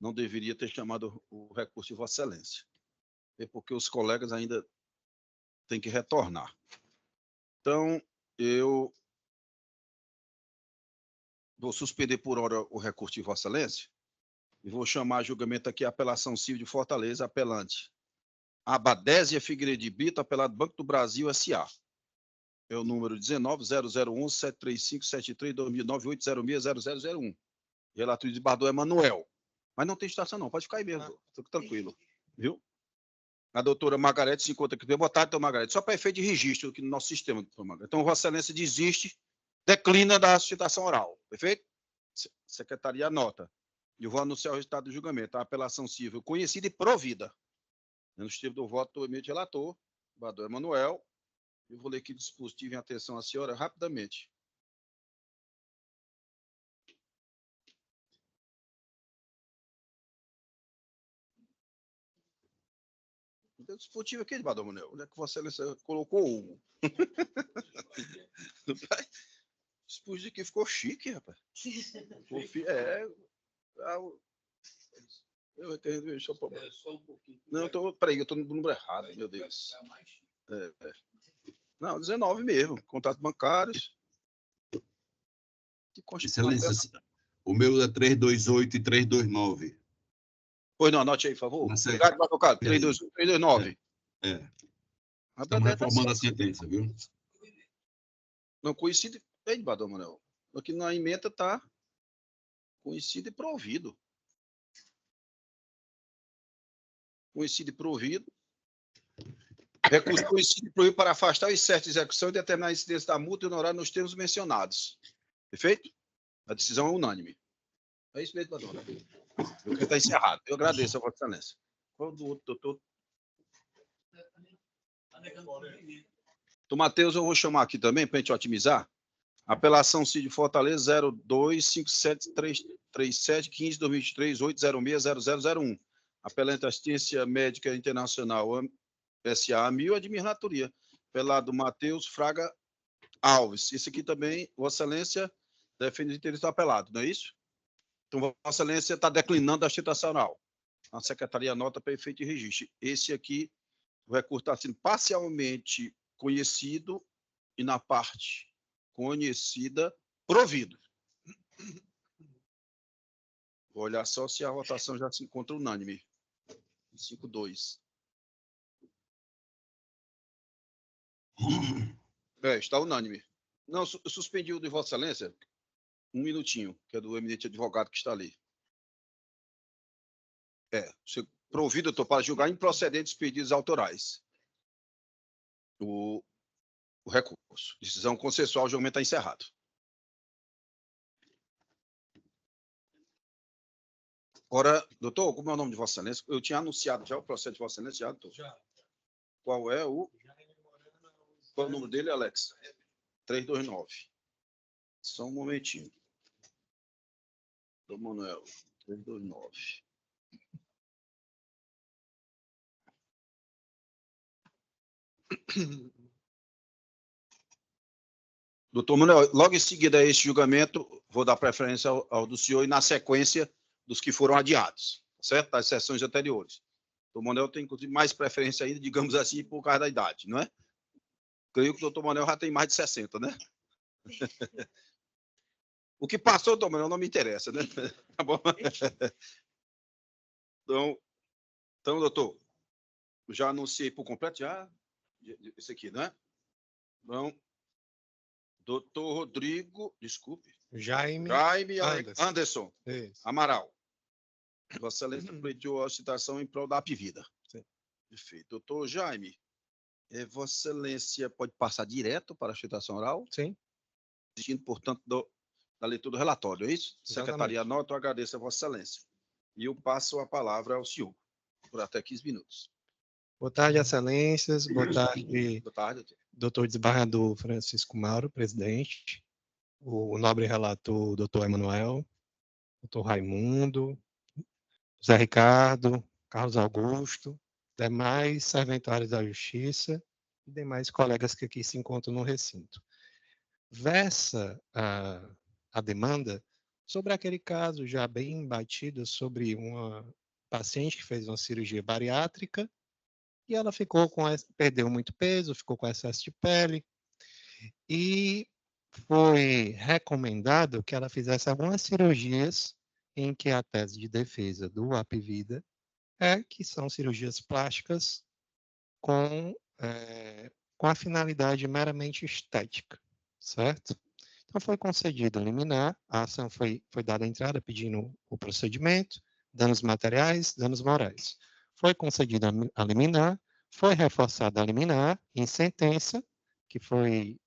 não deveria ter chamado o recurso de Vossa Excelência. É porque os colegas ainda têm que retornar. Então, eu vou suspender por hora o recurso de Vossa Excelência e vou chamar a julgamento aqui a apelação civil de Fortaleza, apelante Abadésia Figueiredo de Brito, apelado Banco do Brasil, S.A. É o número 19.0011.735.73.2009.806.0001. Relator de Bardot Emanuel. Mas não tem estação, não. Pode ficar aí mesmo. Fica tranquilo. Viu? A doutora Margarete se encontra aqui. Boa tarde, doutora Margarete. Só para efeito de registro aqui no nosso sistema, doutora Margarete. Então, Vossa Excelência desiste, declina da citação oral. Perfeito? Secretaria anota. Eu vou anunciar o resultado do julgamento. A apelação civil conhecida e provida. No estilo do voto do eminente relator, Bardot Emanuel. Eu vou ler aqui o dispositivo em atenção à senhora rapidamente. Não tem dispositivo aqui, Bardot Emanuel. Onde é que Vossa Excelência colocou um? O dispositivo aqui ficou chique, rapaz. Deixa eu... só um pouquinho. Não, peraí, eu estou no número errado, meu Deus. Não, 19 mesmo. Contatos bancários. Excelência, o meu é 328 e 329. Pois não, anote aí, por favor. Obrigado, advogado. 328 e 329. Estamos reformando a sentença, viu? Não, coincide. Ei, Bardot Emanuel. Aqui na emenda está conhecido e provido. Conhecido e provido. Recurso conhecido e provido para afastar o excesso de execução e determinar a incidência da multa e honorário nos termos mencionados. Perfeito? A decisão é unânime. É isso mesmo, Bardot Emanuel. Está encerrado. Eu agradeço a Vossa Excelência. Qual do outro, doutor? Do Matheus, eu vou chamar aqui também, para a gente otimizar. Apelação CID Fortaleza 02573715-2023-806-0001. Apelante Assistência Médica Internacional S.A. 1000, Administratoria. Apelado Matheus Fraga Alves. Esse aqui também, Vossa Excelência, defende o interesse do apelado, não é isso? Então, Vossa Excelência está declinando a citação oral. A Secretaria anota para efeito de registro. Esse aqui, o recurso está sendo parcialmente conhecido e na parte conhecida, provido. Vou olhar só se a votação já se encontra unânime. 5-2. Está unânime. Não, eu suspendi o de Vossa Excelência. Um minutinho, que é do eminente advogado que está ali. Provido, doutor, para julgar improcedentes pedidos autorais. O recurso. Decisão consensual, o julgamento está encerrado. Ora, doutor, como é o nome de Vossa Excelência? Eu tinha anunciado já o processo de Vossa Excelência, já, doutor? Já. Qual é o... Qual é o número dele, Alex? 329. Só um momentinho. Do Manuel, 329. Doutor Manuel, logo em seguida a esse julgamento, vou dar preferência ao do senhor e na sequência dos que foram adiados, certo? Das sessões anteriores. O doutor Manuel tem, inclusive, mais preferência ainda, digamos assim, por causa da idade, não é? Creio que o doutor Manuel já tem mais de 60, né? O que passou, doutor Manuel, não me interessa, né? Tá bom? Então, doutor, já anunciei por completo, já? Esse aqui, né? Então, doutor Rodrigo, desculpe. Jaime Anderson. Amaral. Vossa Excelência pleiteou a citação em prol da Apvida. Perfeito. Doutor Jaime, Vossa Excelência pode passar direto para a citação oral? Sim. Desistindo, portanto, da leitura do relatório, é isso? Exatamente. Secretaria anota, eu agradeço a Vossa Excelência. E eu passo a palavra ao senhor, por até 15 minutos. Boa tarde, Excelências. Boa tarde, doutor desembargador Francisco Mauro, presidente. O nobre relator, doutor Emanuel, doutor Raimundo, José Ricardo, Carlos Augusto, demais serventuários da Justiça e demais colegas que aqui se encontram no recinto. Versa a demanda sobre aquele caso já bem batido sobre uma paciente que fez uma cirurgia bariátrica e ela perdeu muito peso, ficou com excesso de pele e foi recomendado que ela fizesse algumas cirurgias em que a tese de defesa do Apvida é que são cirurgias plásticas com, com a finalidade meramente estética, certo? Então, foi concedido liminar, a ação foi dada entrada pedindo o procedimento, danos materiais, danos morais. Foi concedida a liminar, foi reforçada a liminar em sentença, que foi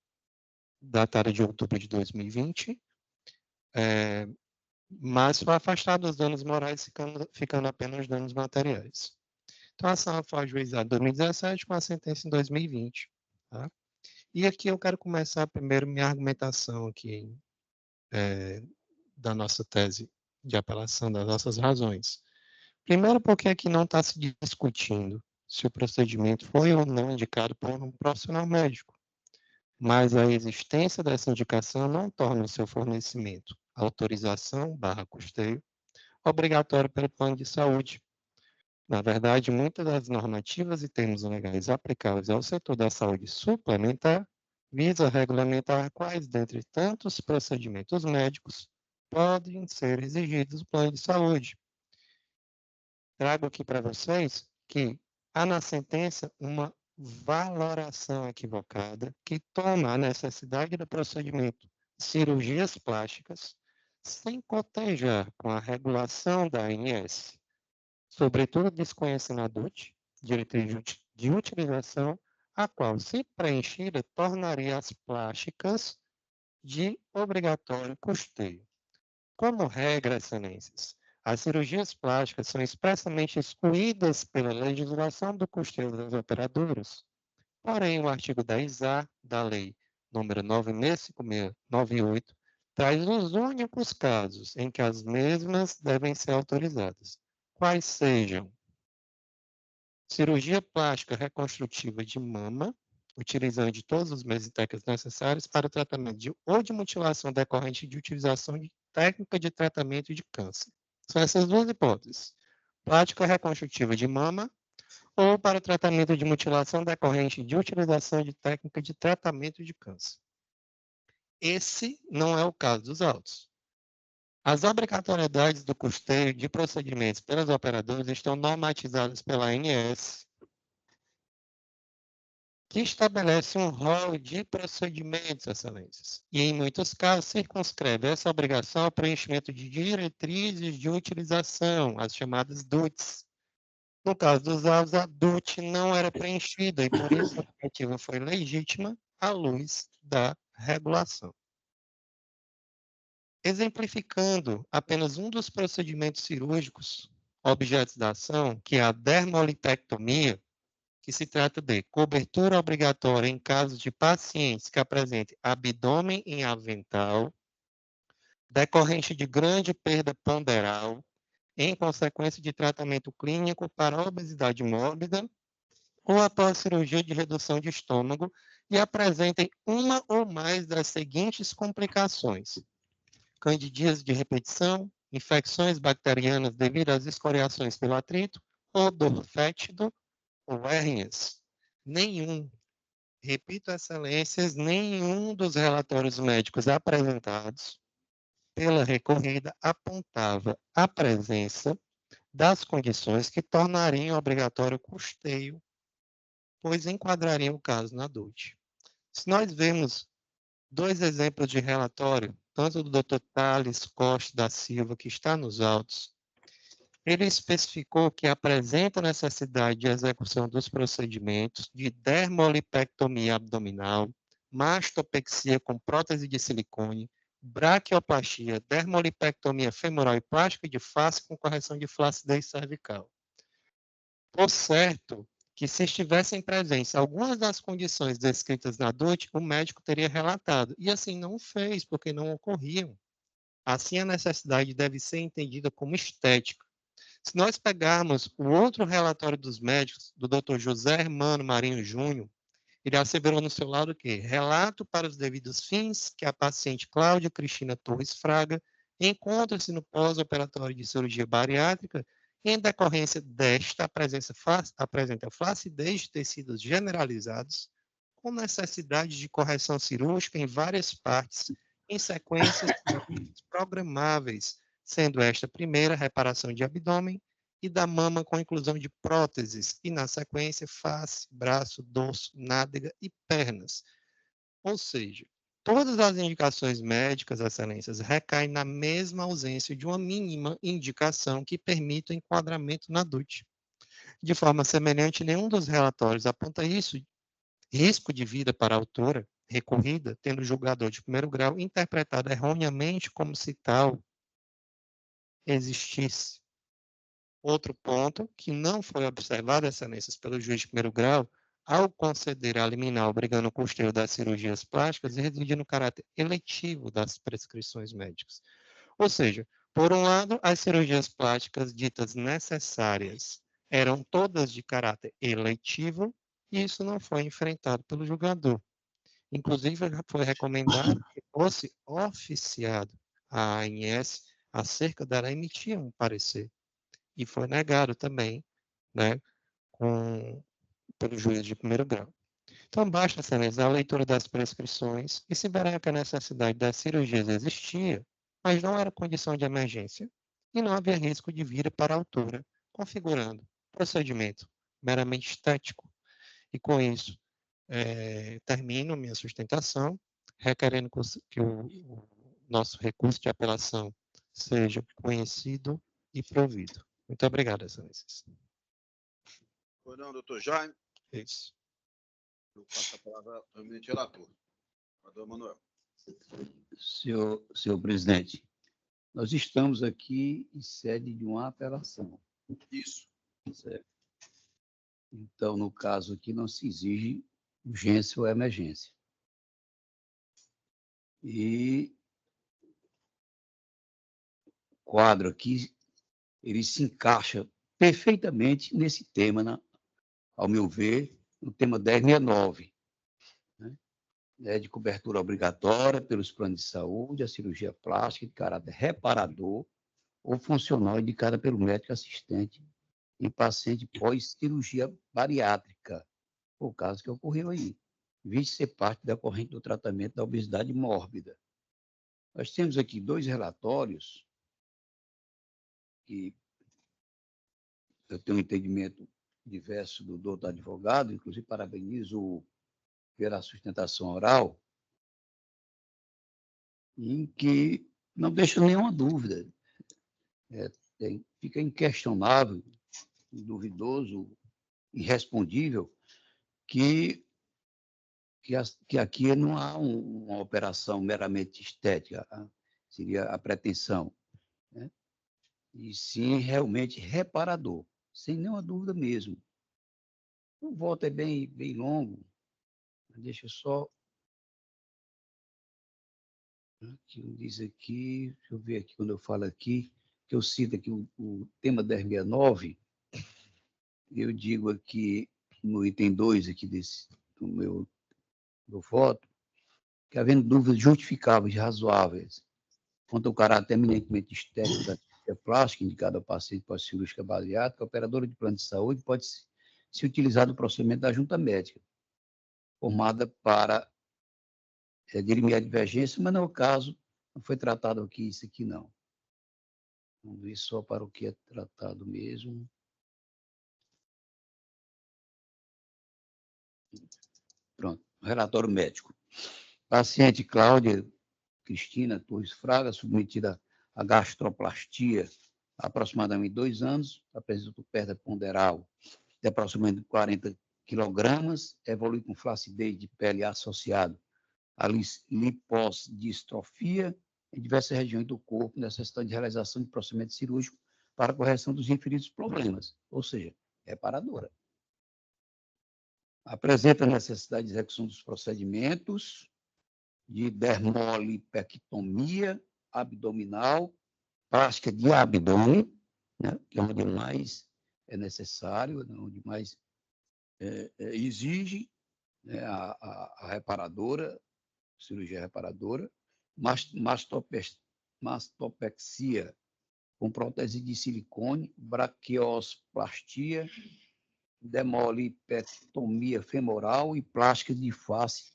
datada de outubro de 2020, mas foi afastado os danos morais, ficando apenas os danos materiais. Então, a ação foi ajuizada em 2017 com a sentença em 2020. Tá? E aqui eu quero começar primeiro minha argumentação aqui da nossa tese de apelação, das nossas razões. Primeiro, porque aqui não está se discutindo se o procedimento foi ou não indicado por um profissional médico, mas a existência dessa indicação não torna o seu fornecimento, autorização/custeio, obrigatório pelo plano de saúde. Na verdade, muitas das normativas e termos legais aplicáveis ao setor da saúde suplementar visa regulamentar quais, dentre tantos procedimentos médicos, podem ser exigidos do plano de saúde. Trago aqui para vocês que há na sentença uma valoração equivocada que toma a necessidade do procedimento cirurgias plásticas sem cotejar com a regulação da ANS, sobretudo desconhecendo a DUT, diretriz de utilização, a qual, se preenchida, tornaria as plásticas de obrigatório custeio. Como regra, excelências, as cirurgias plásticas são expressamente excluídas pela legislação do custeio das operadoras. Porém, o artigo 10A da Lei nº 9.656/98 traz os únicos casos em que as mesmas devem ser autorizadas, quais sejam cirurgia plástica reconstrutiva de mama, utilizando de todos os meios e técnicas necessários para o tratamento ou de mutilação decorrente de utilização de técnica de tratamento de câncer. São essas duas hipóteses. Plástica reconstrutiva de mama ou para o tratamento de mutilação decorrente de utilização de técnica de tratamento de câncer. Esse não é o caso dos autos. As obrigatoriedades do custeio de procedimentos pelos operadores estão normatizadas pela ANS, que estabelece um rol de procedimentos, excelências, e, em muitos casos, circunscreve essa obrigação ao preenchimento de diretrizes de utilização, as chamadas DUTs. No caso dos autos, a DUT não era preenchida e, por isso, a iniciativa foi legítima à luz da regulação. Exemplificando apenas um dos procedimentos cirúrgicos objetos da ação, que é a dermolipectomia, que se trata de cobertura obrigatória em casos de pacientes que apresentem abdômen em avental, decorrente de grande perda ponderal, em consequência de tratamento clínico para obesidade mórbida, ou após cirurgia de redução de estômago, e apresentem uma ou mais das seguintes complicações: candidíase de repetição, infecções bacterianas devido às escoriações pelo atrito, odor fétido ou hérnias. Nenhum, repito, excelências, nenhum dos relatórios médicos apresentados pela recorrida apontava a presença das condições que tornariam obrigatório o custeio, pois enquadrariam o caso na DUT. Se nós vemos dois exemplos de relatório, tanto do Dr. Thales Costa da Silva, que está nos autos, ele especificou que apresenta necessidade de execução dos procedimentos de dermolipectomia abdominal, mastopexia com prótese de silicone, braquioplastia, dermolipectomia femoral e plástica de face com correção de flacidez cervical. Por certo que, se estivessem presentes algumas das condições descritas na DUT, o médico teria relatado, e assim não fez, porque não ocorriam. Assim, a necessidade deve ser entendida como estética. Se nós pegarmos o outro relatório dos médicos, do Dr. José Hermano Marinho Júnior, ele asseverou no seu lado que relato para os devidos fins que a paciente Cláudia Cristina Torres Fraga encontra-se no pós-operatório de cirurgia bariátrica e, em decorrência desta, apresenta flacidez de tecidos generalizados, com necessidade de correção cirúrgica em várias partes, em sequências programáveis, sendo esta a primeira reparação de abdômen e da mama com inclusão de próteses, e na sequência face, braço, dorso, nádega e pernas. Ou seja, todas as indicações médicas, excelências, recaem na mesma ausência de uma mínima indicação que permita o enquadramento na DUT. De forma semelhante, nenhum dos relatórios aponta risco de vida para a autora recorrida, tendo o julgador de primeiro grau interpretado erroneamente como se tal existisse. Outro ponto que não foi observado, excelências, pelo juiz de primeiro grau, ao conceder a liminar obrigando o custeio das cirurgias plásticas, reside no caráter eletivo das prescrições médicas. Ou seja, por um lado, as cirurgias plásticas ditas necessárias eram todas de caráter eletivo, e isso não foi enfrentado pelo julgador. Inclusive, foi recomendado que fosse oficiado a ANS acerca dela emitir um parecer. E foi negado também, né, pelo juiz de primeiro grau. Então, basta, excelência, a leitura das prescrições e se verá que a necessidade das cirurgias existia, mas não era condição de emergência e não havia risco de vida para a autora, configurando procedimento meramente estético. E com isso, termino minha sustentação, requerendo que o nosso recurso de apelação seja conhecido e provido. Muito obrigado, excelências. Pois não, doutor Jaime. Isso. Eu passo a palavra ao eminente relator, doutor Manuel. Senhor presidente, nós estamos aqui em sede de uma apelação. Isso. Certo? Então, no caso aqui, não se exige urgência ou emergência. E o quadro aqui, ele se encaixa perfeitamente nesse tema, ao meu ver, no tema 1069, né, de cobertura obrigatória pelos planos de saúde, a cirurgia plástica de caráter reparador ou funcional indicada pelo médico assistente em paciente pós-cirurgia bariátrica, o caso que ocorreu aí, viste ser parte da corrente do tratamento da obesidade mórbida. Nós temos aqui 2 relatórios que eu tenho um entendimento diverso do doutor advogado, inclusive parabenizo pela sustentação oral, em que não deixa nenhuma dúvida. Fica inquestionável, duvidoso, irrespondível, que aqui não há uma operação meramente estética, seria a pretensão, né? E sim realmente reparador, sem nenhuma dúvida mesmo. O voto é bem longo, deixa eu só... Aqui, diz aqui, deixa eu ver aqui, quando eu falo aqui, que eu cito aqui o tema 1069, eu digo aqui no item 2 aqui do meu voto, que havendo dúvidas justificáveis e razoáveis quanto ao caráter eminentemente estético da cirurgia plástica indicada ao paciente pós-cirúrgica bariátrica, a operadora de plano de saúde pode se utilizar do procedimento da junta médica, formada para dirimir a divergência, mas não é o caso, não foi tratado aqui isso aqui, não. Vamos ver só para o que é tratado mesmo. Pronto, relatório médico. Paciente Cláudia Cristina Torres Fraga, submetida a gastroplastia há aproximadamente 2 anos, apresentou perda ponderal de aproximadamente 40 quilogramas, evolui com flacidez de pele associado a liposdistrofia em diversas regiões do corpo, necessitando de realização de procedimento cirúrgico para a correção dos referidos problemas, ou seja, reparadora. Apresenta necessidade de execução dos procedimentos de dermolipectomia abdominal, plástica de abdômen, né, que é onde mais é necessário, onde mais exige, né, a reparadora, cirurgia reparadora, mastopexia, com prótese de silicone, braquiosplastia, demolipectomia femoral e plástica de face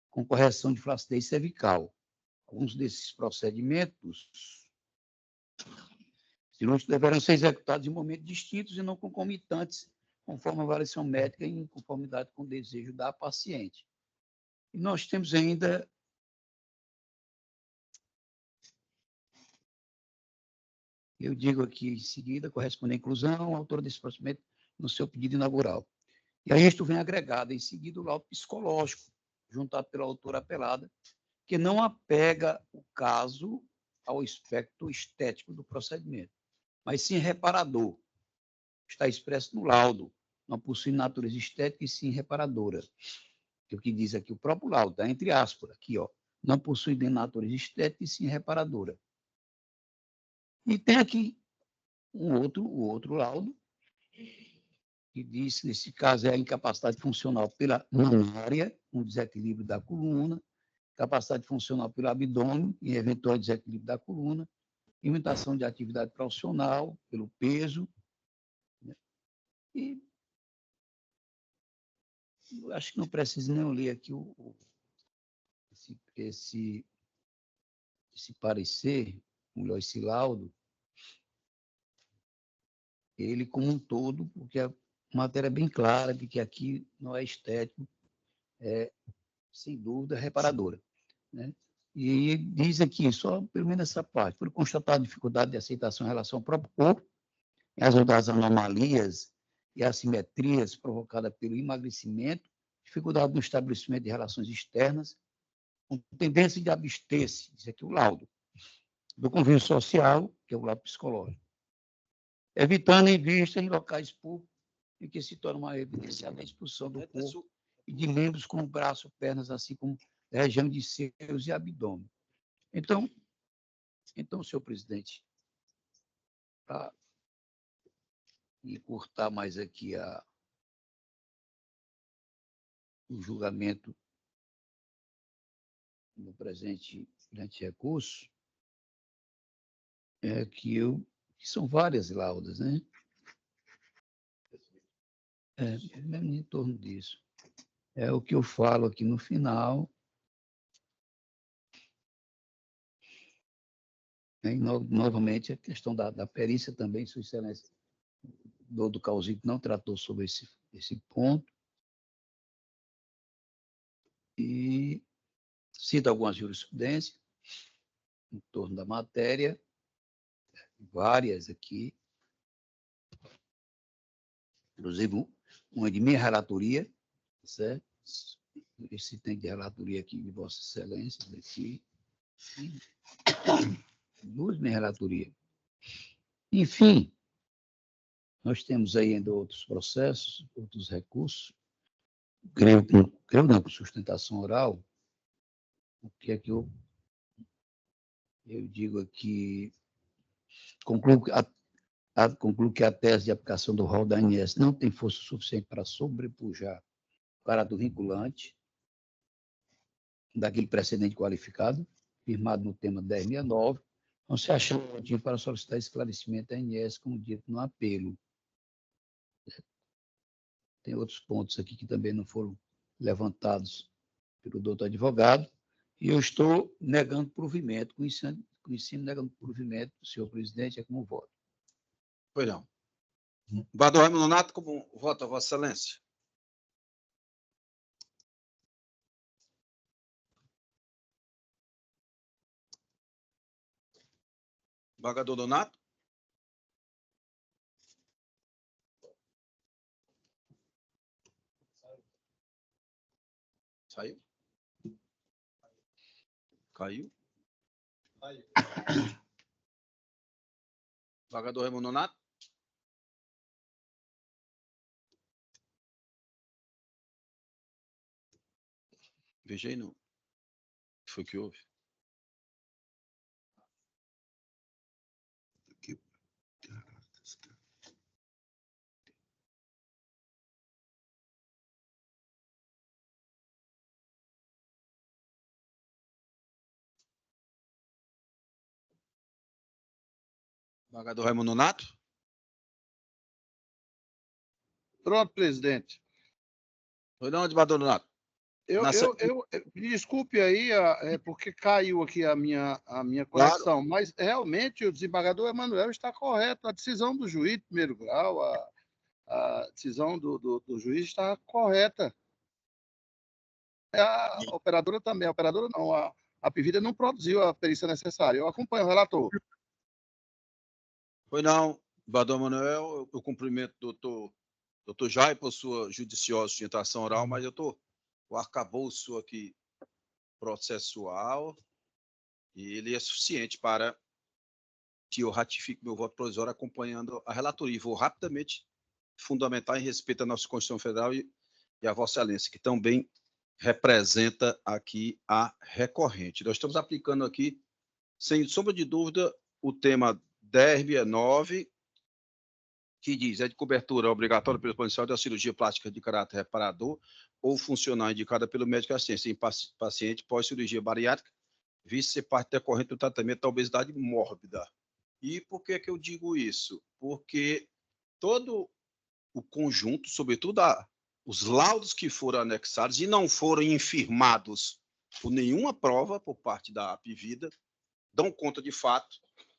com correção de flacidez cervical. Alguns desses procedimentos cirúrgicos deverão ser executados em momentos distintos e não concomitantes, conforme a avaliação médica e em conformidade com o desejo da paciente. E nós temos ainda eu digo aqui em seguida, corresponde à inclusão, a autora desse procedimento no seu pedido inaugural. E aí isto vem agregado em seguida o laudo psicológico, juntado pela autora apelada, que não apega o caso ao aspecto estético do procedimento, mas sim reparador. Está expresso no laudo, não possui natureza estética e sim reparadora. Que é o que diz aqui o próprio laudo, tá? Entre aspas, aqui, ó, não possui nem natureza estética e sim reparadora. E tem aqui o outro laudo, que diz que, nesse caso, é a incapacidade funcional pela mamária, um desequilíbrio da coluna, capacidade funcional pelo abdômen e eventual desequilíbrio da coluna, limitação de atividade profissional pelo peso, né? E eu acho que não preciso nem ler aqui esse parecer, melhor, esse laudo, ele como um todo, porque a matéria é bem clara de que aqui não é estético, é, sem dúvida, reparadora, né? E diz aqui, só pelo menos essa parte, por constatar dificuldade de aceitação em relação ao próprio corpo, e as outras anomalias e assimetrias provocadas pelo emagrecimento, dificuldade no estabelecimento de relações externas, com tendência de abster-se, diz aqui o laudo, do convívio social, que é o laudo psicológico, evitando em vista em locais públicos em que se torna uma evidenciada a expulsão do corpo e de membros como braço, pernas, assim como região de seios e abdômen. Então, senhor presidente, para encurtar mais aqui o julgamento no presente recurso, é que são várias laudas, né? Mesmo em torno disso. É o que eu falo aqui no final. E, novamente, a questão da perícia também, Sua Excelência, do Causito não tratou sobre esse ponto. E cita algumas jurisprudências em torno da matéria, várias aqui, inclusive uma de minha relatoria, certo? Esse tem de relatoria aqui de Vossa Excelência, daqui. Duas minhas relatorias. Enfim, nós temos aí ainda outros processos, outros recursos, creio não, com sustentação oral, o que é que eu digo aqui, concluo que a tese de aplicação do rol da ANS não tem força suficiente para sobrepujar o caráter vinculante daquele precedente qualificado, firmado no tema 1069, não se achando motivo para solicitar esclarecimento da ANS, como dito no apelo. Tem outros pontos aqui que também não foram levantados pelo doutor advogado, e eu estou negando provimento, conhecendo negando provimento, senhor presidente, é como voto. Pois não. Bador Raimundo Nonato, como vota Vossa Excelência? Embargador Donato? Saiu? Caiu? Caiu. Embargador Raimundo Nonato? Veja aí, não. O que foi que houve? Desembargador Raimundo Nonato. Pronto, presidente. Pois não, desembargador Nonato. Me desculpe aí, porque caiu aqui a minha conexão, claro. Mas realmente o desembargador Emanuel está correto. A decisão do juiz de primeiro grau, a decisão do juiz está correta. A operadora também, a operadora não, a Apivida não produziu a perícia necessária. Eu acompanho o relator. Pois não, desembargador Emanuel, eu cumprimento o doutor Jair por sua judiciosa sustentação oral, mas o arcabouço aqui processual e ele é suficiente para que eu ratifique meu voto provisório acompanhando a relatoria. E vou rapidamente fundamentar em respeito à nossa Constituição Federal e a Vossa Excelência, que também representa aqui a recorrente. Nós estamos aplicando aqui, sem sombra de dúvida, o tema 1069, que diz é de cobertura obrigatória pelo policial da cirurgia plástica de caráter reparador ou funcional indicada pelo médico assistente em paciente pós-cirurgia bariátrica, visto ser parte decorrente do tratamento da obesidade mórbida. E por que eu digo isso? Porque todo o conjunto, sobretudo os laudos que foram anexados e não foram infirmados por nenhuma prova por parte da Apivida, dão conta de fato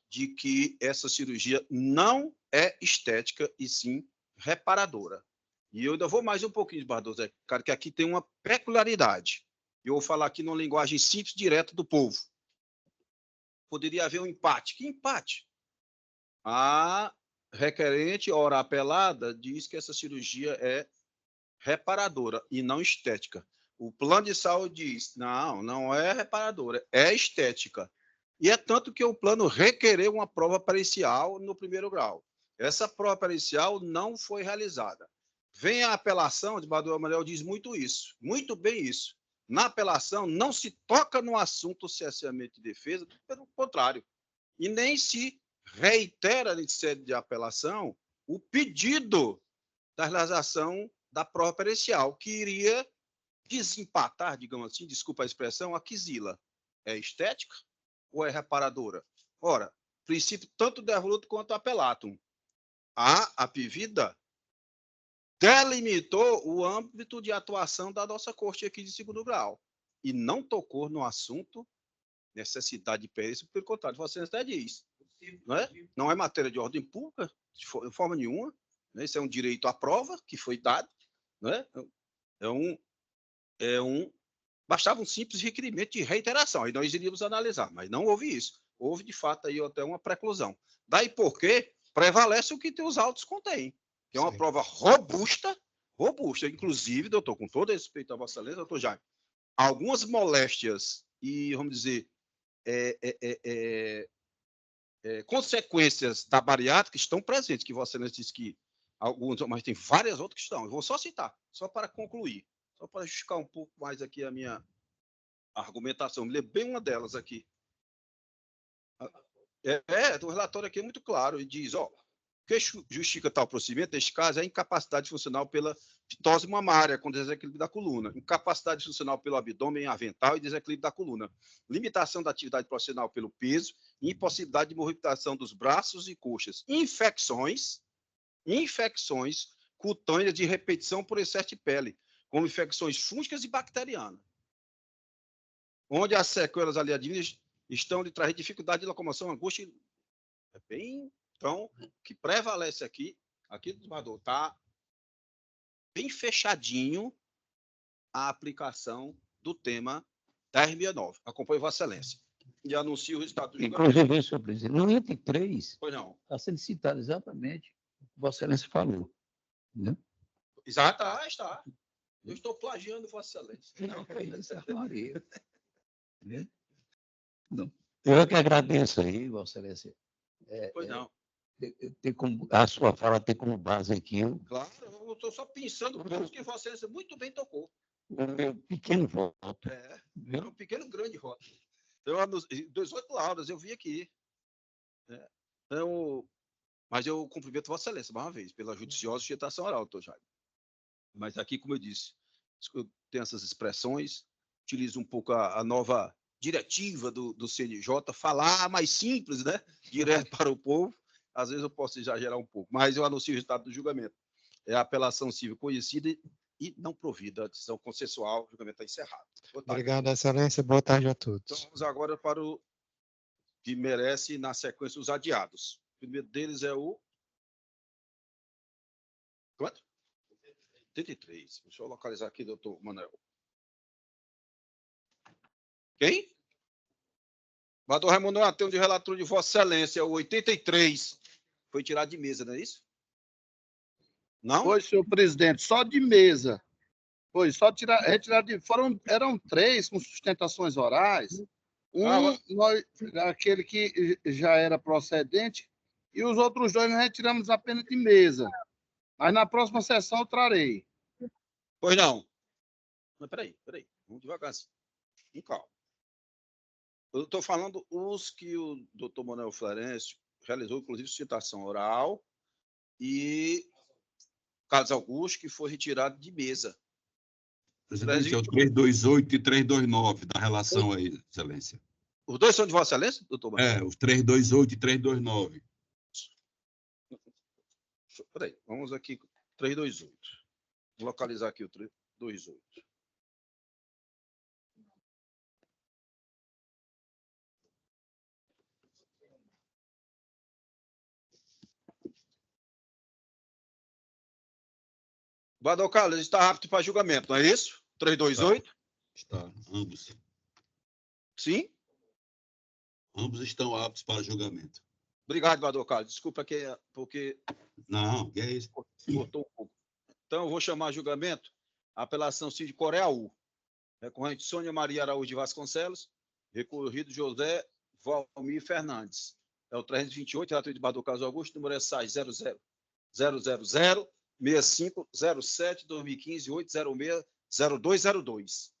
de que essa cirurgia não é estética e sim reparadora. E eu ainda vou mais um pouquinho, Bardoso, cara, que aqui tem uma peculiaridade. Eu vou falar aqui numa linguagem simples, direta do povo. Poderia haver um empate. Que empate? A requerente, ora apelada, diz que essa cirurgia é reparadora e não estética. O plano de saúde diz, não é reparadora, é estética. E é tanto que o plano requereu uma prova pericial no primeiro grau. Essa prova pericial não foi realizada. Vem a apelação, o desembargador Emanuel diz muito isso, muito bem isso. Na apelação, não se toca no assunto cessamento de defesa, pelo contrário. E nem se reitera em sede de apelação o pedido da realização da prova pericial, que iria desempatar, digamos assim, desculpa a expressão, a quesila. É estética ou é reparadora? Ora, princípio tanto devoluto quanto apelatum. A Apivida delimitou o âmbito de atuação da nossa corte aqui de segundo grau e não tocou no assunto necessidade de perícia, pelo contrário, você até diz. Não é matéria de ordem pública, de forma nenhuma. Né? Isso é um direito à prova que foi dado. Né? Bastava um simples requerimento de reiteração, aí nós iríamos analisar, mas não houve isso. Houve, de fato, aí até uma preclusão. Daí porque prevalece o que os autos contêm, que é uma prova robusta, inclusive, doutor, com todo respeito à Vossa Excelência, doutor Jaime, algumas moléstias e, vamos dizer, consequências da bariátrica estão presentes, que Vossa Excelência disse que alguns, mas tem várias outras que estão. Eu vou só citar, só para concluir, só para justificar um pouco mais aqui a minha argumentação. Me lembro bem uma delas aqui. O relatório aqui é muito claro e diz, o que justifica tal procedimento, neste caso, é a incapacidade funcional pela fitose mamária, com desequilíbrio da coluna, incapacidade funcional pelo abdômen avental e desequilíbrio da coluna, limitação da atividade profissional pelo peso e impossibilidade de movimentação dos braços e coxas, infecções cutâneas de repetição por excesso de pele, como infecções fúngicas e bacterianas, onde as sequelas ali advindas estão de trazer dificuldade de locomoção, angústia. Então, o que prevalece aqui do desembargador, está bem fechadinho a aplicação do tema 1069. Acompanhe Vossa Excelência. E anuncio o resultado do julgamento. Inclusive, senhor presidente, no item 3, pois não. Está sendo citado exatamente o que Vossa Excelência falou. Né? Exato, está. Eu estou plagiando Vossa Excelência. Não, é isso, Maria. Não. Eu que agradeço aí, Vossa Excelência. Pois não. A sua fala tem como base aqui. Claro, eu estou só pensando no que Vossa Excelência muito bem tocou. O meu pequeno voto. Um pequeno grande voto. Então, 18 laudas, eu vi aqui. Então, mas eu cumprimento Vossa Excelência, mais uma vez, pela judiciosa sustentação oral, doutor Jaime. Mas aqui, como eu disse, eu tenho essas expressões, utilizo um pouco a nova diretiva do CNJ, falar mais simples, né? Direto para o povo, às vezes eu posso exagerar um pouco, mas eu anuncio o resultado do julgamento. É a apelação civil conhecida e não provida. A decisão consensual, o julgamento está encerrado. Obrigado, Excelência. Boa tarde a todos. Então, vamos agora para o que merece, na sequência, os adiados. O primeiro deles é o... Quanto? 83. Deixa eu localizar aqui, doutor Manuel. Quem? Bador Raimundo Ateu, de relator de Vossa Excelência, o 83. Foi tirado de mesa, não é isso? Não? Foi, senhor presidente, só de mesa. Foi, só retirado de... Eram 3 com sustentações orais. Aquele que já era procedente, e os outros 2 nós retiramos apenas de mesa. Mas na próxima sessão eu trarei. Pois não. Mas peraí. Vamos devagar assim. Com calma. Eu estou falando os que o doutor Manuel Florencio realizou, inclusive, citação oral, e Carlos Augusto, que foi retirado de mesa. Presidente, é o 328 e 329 da relação aí, Excelência. Os 2 são de Vossa Excelência, doutor Manuel? Os 328 e 329. Peraí, vamos aqui, 328. Vou localizar aqui o 328. Bador Carlos, está apto para julgamento, não é isso? 328? Está, ambos. Sim? Ambos estão aptos para julgamento. Obrigado, Bador Carlos. Desculpa porque Não, que é isso. cortou um pouco. Então, eu vou chamar a julgamento a apelação civil de Coreaú. Recorrente Sônia Maria Araújo de Vasconcelos, recorrido José Valmir Fernandes. É o 328, relator de Bador Carlos Augusto, número SAI 000-6507-2015-806-0202.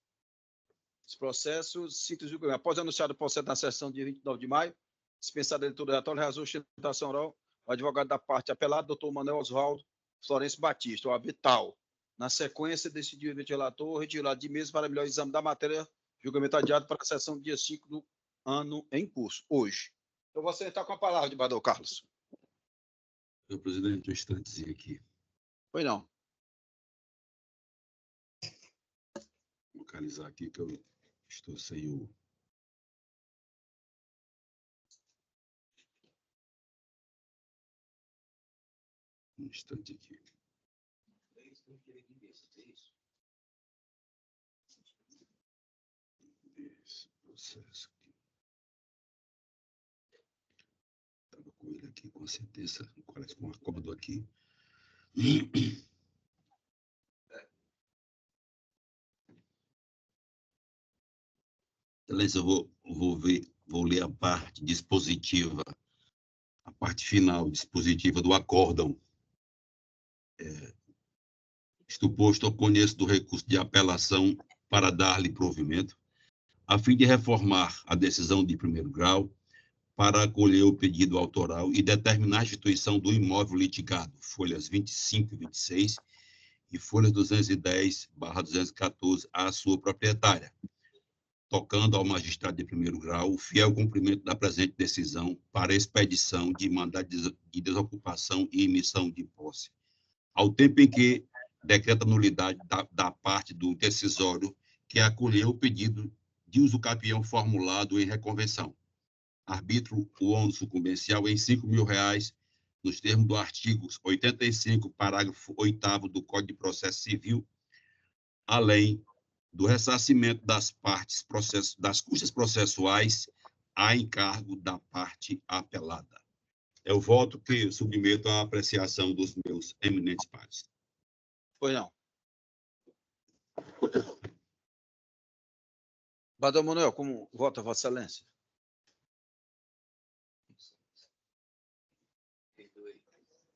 Esse processo, síntese do julgamento. Após anunciado o processo na sessão de 29 de maio, dispensada a leitura relatória, razão de sustentação oral, o advogado da parte apelada, doutor Manuel Oswaldo Florencio Batista, o habital. Na sequência, decidiu o evento relator retirado de mesa para melhor exame da matéria, julgamento adiado para a sessão do dia 5 do ano em curso, hoje. Eu vou sentar com a palavra de Bador Carlos. Senhor presidente, um instantezinho aqui. Pois não. Vou localizar aqui que eu estou sem o... Um instante aqui. Esse processo aqui. Estava com ele aqui, com a sentença, parece com um acordo aqui. Excelência, eu vou ler a parte dispositiva, a parte final dispositiva do acórdão. Estou posto ao conheço do recurso de apelação para dar-lhe provimento, a fim de reformar a decisão de primeiro grau, para acolher o pedido autoral e determinar a instituição do imóvel litigado, folhas 25 e 26 e folhas 210/214 à sua proprietária, tocando ao magistrado de primeiro grau o fiel cumprimento da presente decisão para expedição de mandado de desocupação e emissão de posse, ao tempo em que decreta nulidade da parte do decisório que acolheu o pedido de usucapião formulado em reconvenção. Arbítrio o ônus sucumbencial em R$5.000, nos termos do artigo 85, parágrafo 8º do Código de Processo Civil, além do ressarcimento das partes das custas processuais a encargo da parte apelada. É o voto que submeto à apreciação dos meus eminentes pares. Pois não. Bador Manuel, como vota Vossa Excelência?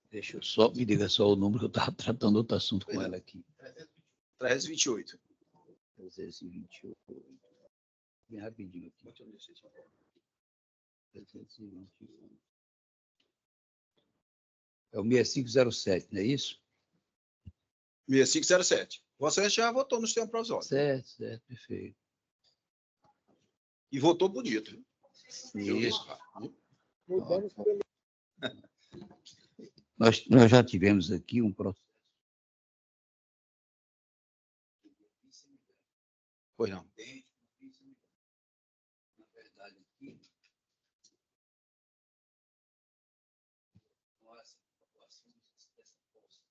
Deixa eu só, me diga só o número que eu estava tratando outro assunto com ela aqui. 328. 328. Bem rapidinho aqui. 321. É o 6507, não é isso? 6507. Vossa Excelência já votou no sistema provisório. Certo, perfeito. E votou bonito. Isso. Nós já tivemos aqui um processo. Pois não. Na verdade, aqui, nós, a população dessa posse,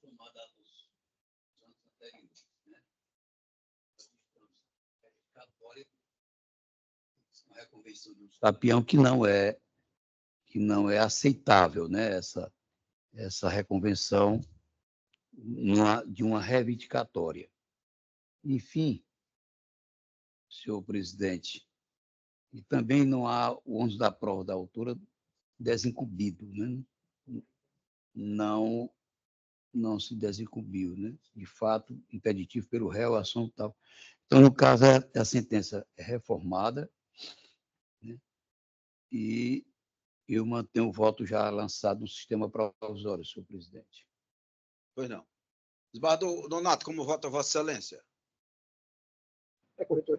somada aos anos anteriores, né? Nós estamos na verificatória, uma reconvenção de um tapião que não é aceitável, né? Essa reconvenção de uma reivindicatória. Enfim, senhor presidente, e também não há o ônus da prova da autora desincumbido, né? Não se desincumbiu, né? De fato, impeditivo pelo réu, a ação tal. Então, no caso, a sentença é reformada, né? E eu mantenho o voto já lançado no sistema provisório, senhor presidente. Pois não. Desembargador Nonato, como vota Vossa Excelência?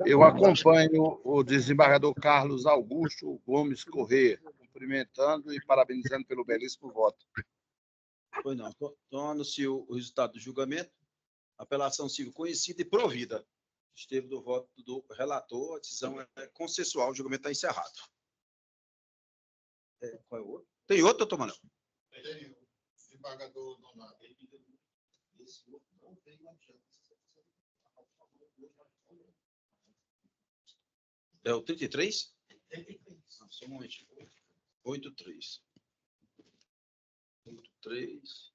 Eu acompanho o desembargador Carlos Augusto Gomes Corrêa, cumprimentando e parabenizando pelo belíssimo voto. Pois não. Então, anuncio o resultado do julgamento. Apelação civil conhecida e provida. Esteve do voto do relator, a decisão é consensual, o julgamento está encerrado. Qual é o outro? Tem outro, doutor Manuel? Tem o desembargador Nonato. Esse outro não veio adiante. É o 33? 33. Só um momentinho. 83. 83.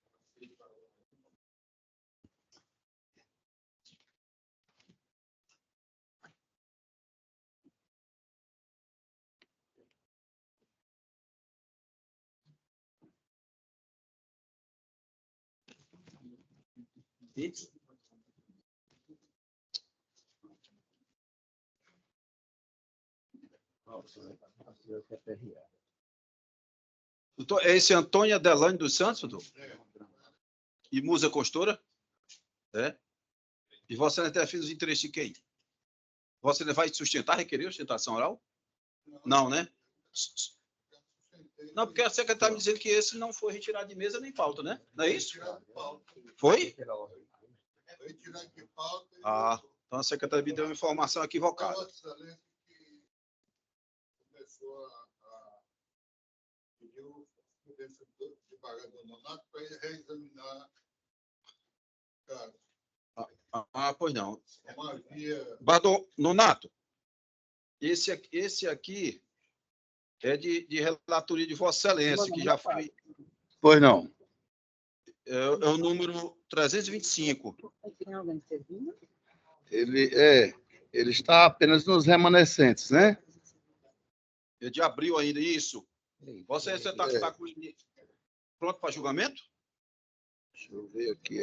Doutor, é esse Antônio Adelane dos Santos, doutor? E Musa Costura? É? E você não tem filhos de interesse de quem? Você vai sustentar, requerer ostentação oral? Não, né? Não, porque a secretária está me dizendo que esse não foi retirado de mesa nem pauta, né? Não é isso? Foi? Ah, então a secretária me deu uma informação equivocada. Começou a pedir o desembargador Nonato para ele reexaminar o caso. Pois não. Como havia... Nonato, esse aqui é de relatoria de Vossa Excelência, que já foi. Pois não. É o número 325. Ele está apenas nos remanescentes, né? É de abril ainda, isso. Você está com ele pronto para julgamento? Deixa eu ver aqui.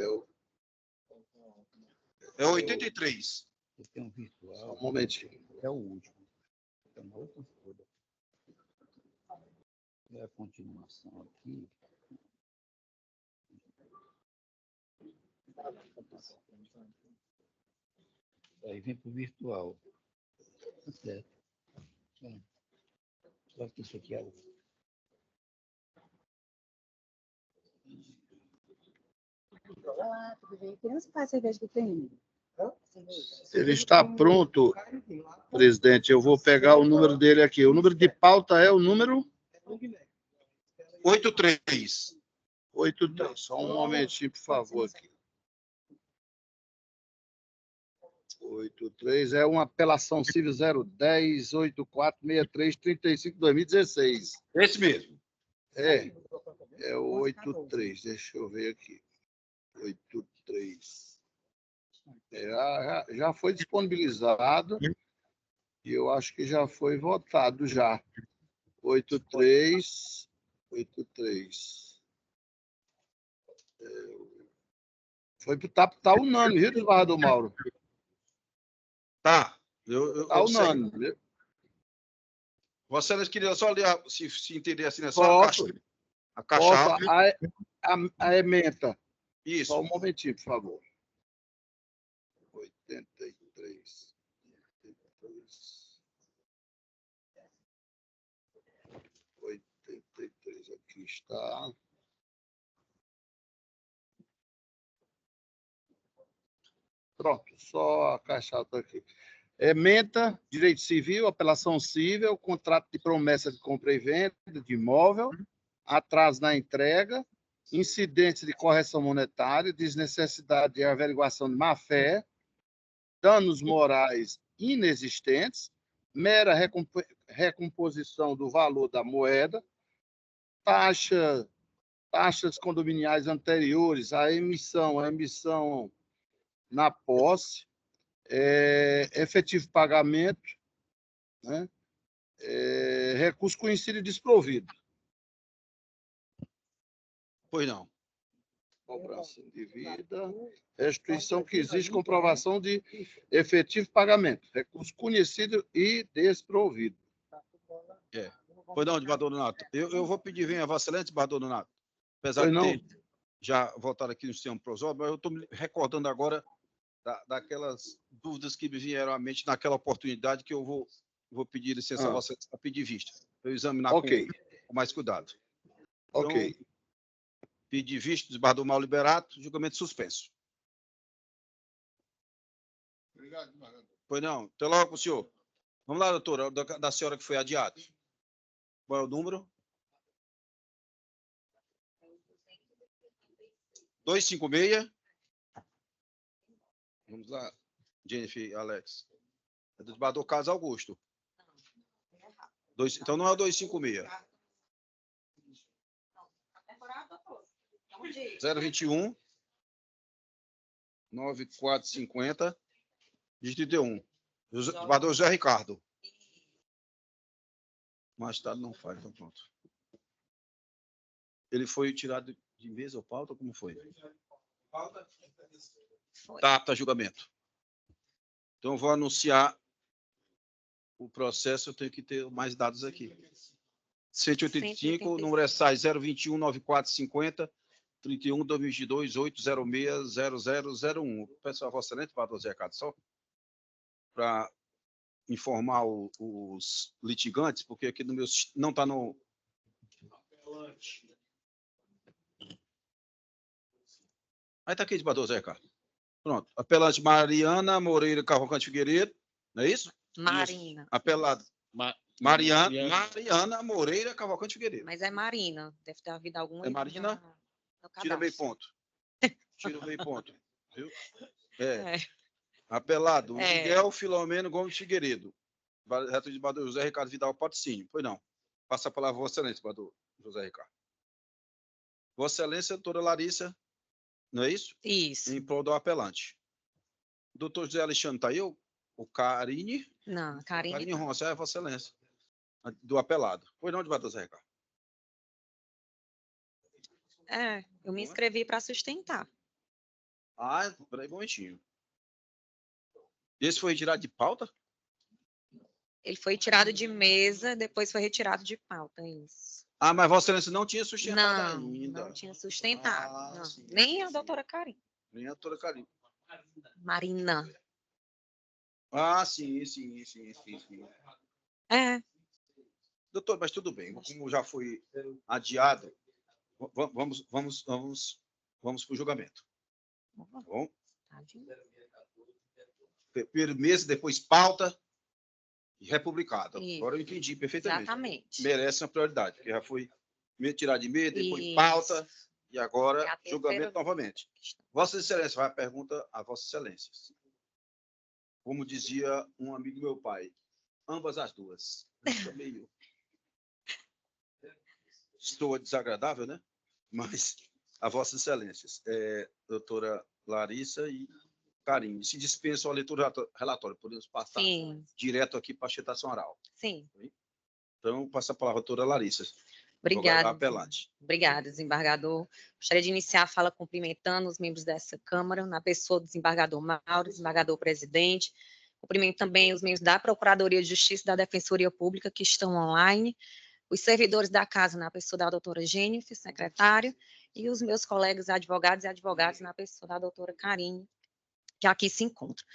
É 83. Tem um virtual. Só um momentinho. É o último. É uma outra folha. É a continuação aqui. Aí vem para o virtual. Certo. Só que isso aqui é o... Olá, tudo bem? Queremos passar a cerveja do TM. Ele está pronto, presidente. Eu vou pegar o número dele aqui. O número de pauta é o número 83. 83. Só um momentinho, por favor. Aqui. 83 é uma apelação civil 010-8463-35-2016. Esse mesmo. É o 83. Deixa eu ver aqui. 83. Já foi disponibilizado e eu acho que já foi votado já. 83. Foi tá unânime, viu, desembargador Mauro? Tá. Tá Eu sei. unânime. Vossa Excelência queria só ler, se entender assim, né? Só Posso? a caixa. A ementa. Isso. Só um momentinho, por favor. 83. 83 aqui. Aqui está. Pronto, só a caixa alta aqui. Ementa, direito civil, apelação civil, contrato de promessa de compra e venda de imóvel, atraso na entrega, incidentes de correção monetária, desnecessidade de averiguação de má-fé, danos morais inexistentes, mera recomposição do valor da moeda, taxas condominiais anteriores à emissão na posse, efetivo pagamento, né? Recurso conhecido e desprovido. Pois não. Cobrança indevida, restituição que exige comprovação de efetivo pagamento, recurso conhecido e desprovido. Pois não, desembargador Donato. Eu vou pedir, venha, Vossa Excelência, desembargador Donato. Apesar Pois de ter já voltado aqui no sistema prosório, mas eu estou me recordando agora daquelas dúvidas que me vieram à mente naquela oportunidade que eu vou pedir licença a Vossa Excelência para pedir vista, para eu examinar com mais cuidado. Então, pedir vista, desembargador Mauro Liberato, julgamento suspenso. Obrigado, desembargador. Pois não. Até logo, senhor. Vamos lá, doutora, da senhora que foi adiado. Qual é o número? 256. Vamos lá, Jennifer, Alex. É do desembargador Carlos Augusto. Então não é o 256. 021 9450 de 31. Desembargador José Ricardo. Mais tarde não faz, então pronto. Ele foi tirado de mesa ou pauta? Como foi? Tá, julgamento. Então eu vou anunciar o processo, eu tenho que ter mais dados aqui. 185, número SAI 021 9450 31 2022 806 0001. Peço a Vossa Excelência, para José Ricardo, só para informar os litigantes, porque aqui no meu não está no. Aí está aqui, desembargador José Ricardo. Pronto. Apelante Mariana Moreira Cavalcante Figueiredo, não é isso? Marina. Isso. Apelado. Mariana Moreira Cavalcante Figueiredo. Mas é Marina. Deve ter havido algum. É Marina? Tira meio ponto. Tira meio ponto. Viu? Apelado. Miguel Filomeno Gomes Figueiredo. Reto de desembargador José Ricardo Vidal Patrocínio. Pois não. Passa a palavra a Vossa Excelência, desembargador José Ricardo. Vossa Excelência, doutora Larissa, não é isso? Isso. Em prol do apelante. O doutor José Alexandre está aí? O Carine? Não, Carine Ronça, é Vossa Excelência. Do apelado. Pois não, desembargador José Ricardo. Eu me inscrevi para sustentar. Peraí um momentinho. Esse foi retirado de pauta? Ele foi tirado de mesa, depois foi retirado de pauta, isso. Mas Vossa Excelência não tinha sustentado ainda. Não tinha sustentado. Não. Nem a doutora Karine. Nem a doutora Karine. Marina. Sim. Doutor, mas tudo bem. Como já foi adiado, vamos para o julgamento. Tá bom? Primeiro mesa, depois pauta e republicado. Isso. Agora eu entendi perfeitamente. Exatamente. Merece uma prioridade, porque já foi tirado de mesa, depois pauta e agora julgamento novamente. Vossa Excelência, vai a pergunta a Vossa Excelência. Como dizia um amigo do meu pai, ambas as duas. Estou desagradável, né? Mas a Vossa Excelência, doutora Larissa e Karine, se dispensam a leitura do relatório. Podemos passar direto aqui para a citação oral. Sim. Então, passa a palavra à doutora Larissa. Obrigada. Apelante. Obrigada, desembargador. Gostaria de iniciar a fala cumprimentando os membros dessa Câmara, na pessoa do desembargador Mauro, desembargador presidente. Cumprimento também os membros da Procuradoria de Justiça e da Defensoria Pública que estão online, os servidores da casa, na pessoa da doutora Jennifer, secretária, e os meus colegas advogados e advogadas, na pessoa da doutora Karine, que aqui se encontram.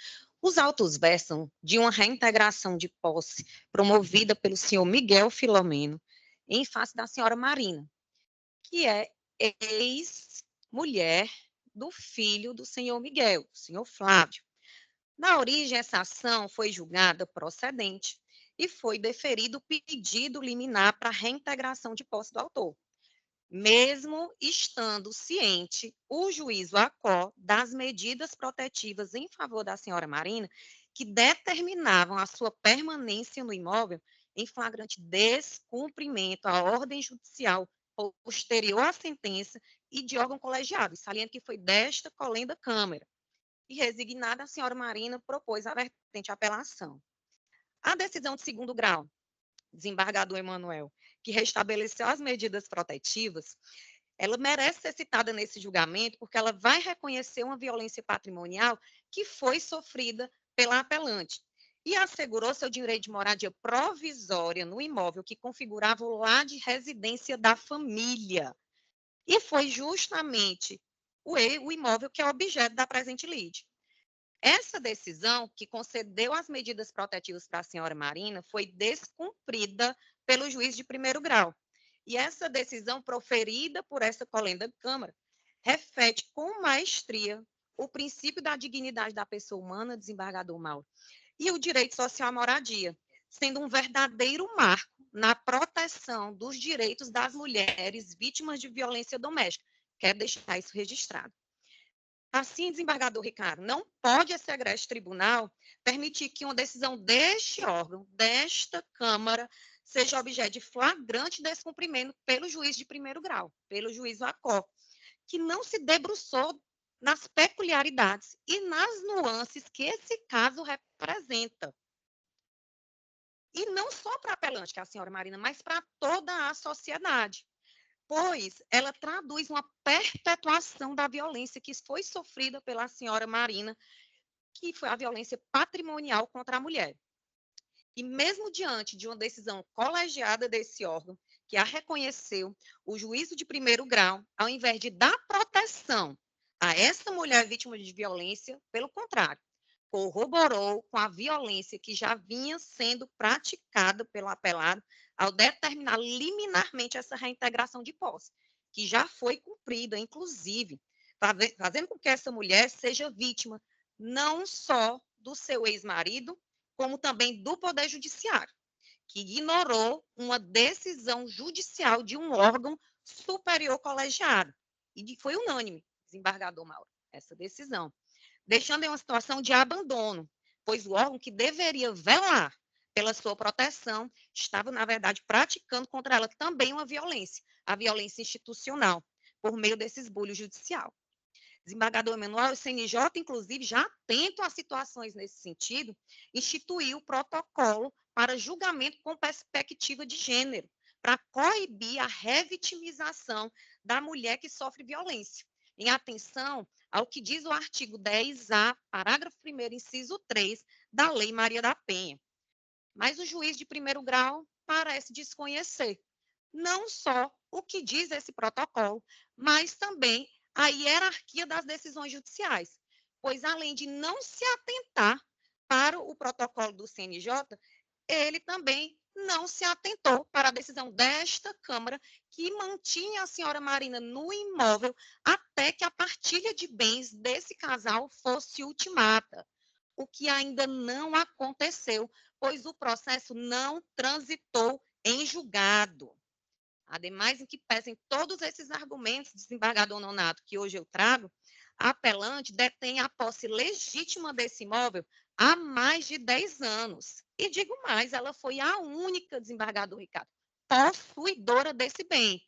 Os autos versam de uma reintegração de posse promovida pelo senhor Miguel Filomeno, em face da senhora Marina, que é ex-mulher do filho do senhor Miguel, o senhor Flávio. Na origem, essa ação foi julgada procedente e foi deferido pedido liminar para reintegração de posse do autor, mesmo estando ciente o juízo ACO das medidas protetivas em favor da senhora Marina, que determinavam a sua permanência no imóvel em flagrante descumprimento à ordem judicial posterior à sentença e de órgão colegiado. Saliento que foi desta colenda Câmara. E resignada, a senhora Marina propôs a vertente apelação. A decisão de segundo grau, desembargador Emanuel, que restabeleceu as medidas protetivas, ela merece ser citada nesse julgamento porque ela vai reconhecer uma violência patrimonial que foi sofrida pela apelante e assegurou seu direito de moradia provisória no imóvel que configurava o lar de residência da família. E foi justamente o imóvel que é objeto da presente lide. Essa decisão, que concedeu as medidas protetivas para a senhora Marina, foi descumprida pelo juiz de primeiro grau. E essa decisão, proferida por essa colenda Câmara, reflete com maestria o princípio da dignidade da pessoa humana, desembargador Mauro, e o direito social à moradia, sendo um verdadeiro marco na proteção dos direitos das mulheres vítimas de violência doméstica. Quero deixar isso registrado. Assim, desembargador Ricardo, não pode esse egrégio tribunal permitir que uma decisão deste órgão, desta Câmara, seja objeto de flagrante descumprimento pelo juiz de primeiro grau, pelo juiz ACO, que não se debruçou nas peculiaridades e nas nuances que esse caso representa. E não só para a apelante, que é a senhora Marina, mas para toda a sociedade, pois ela traduz uma perpetuação da violência que foi sofrida pela senhora Marina, que foi a violência patrimonial contra a mulher. E mesmo diante de uma decisão colegiada desse órgão, que a reconheceu, o juízo de primeiro grau, ao invés de dar proteção a essa mulher vítima de violência, pelo contrário, corroborou com a violência que já vinha sendo praticada pelo apelado ao determinar liminarmente essa reintegração de posse, que já foi cumprida, inclusive, fazendo com que essa mulher seja vítima não só do seu ex-marido, como também do Poder Judiciário, que ignorou uma decisão judicial de um órgão superior colegiado. E foi unânime, desembargador Mauro, essa decisão, deixando em uma situação de abandono, pois o órgão que deveria velar pela sua proteção estava, na verdade, praticando contra ela também uma violência, a violência institucional, por meio desse esbulho judicial. Desembargador Emanuel, o CNJ, inclusive, já atento a situações nesse sentido, instituiu o protocolo para julgamento com perspectiva de gênero, para coibir a revitimização da mulher que sofre violência, em atenção ao que diz o artigo 10A, parágrafo 1º, inciso 3, da Lei Maria da Penha. Mas o juiz de primeiro grau parece desconhecer não só o que diz esse protocolo, mas também a hierarquia das decisões judiciais, pois além de não se atentar para o protocolo do CNJ, ele também não se atentou para a decisão desta Câmara que mantinha a senhora Marina no imóvel até que a partilha de bens desse casal fosse ultimada, o que ainda não aconteceu, pois o processo não transitou em julgado. Ademais, em que pesem todos esses argumentos, desembargador Nonato, que hoje eu trago, a apelante detém a posse legítima desse imóvel há mais de 10 anos. E digo mais, ela foi a única, desembargador Ricardo, possuidora desse bem.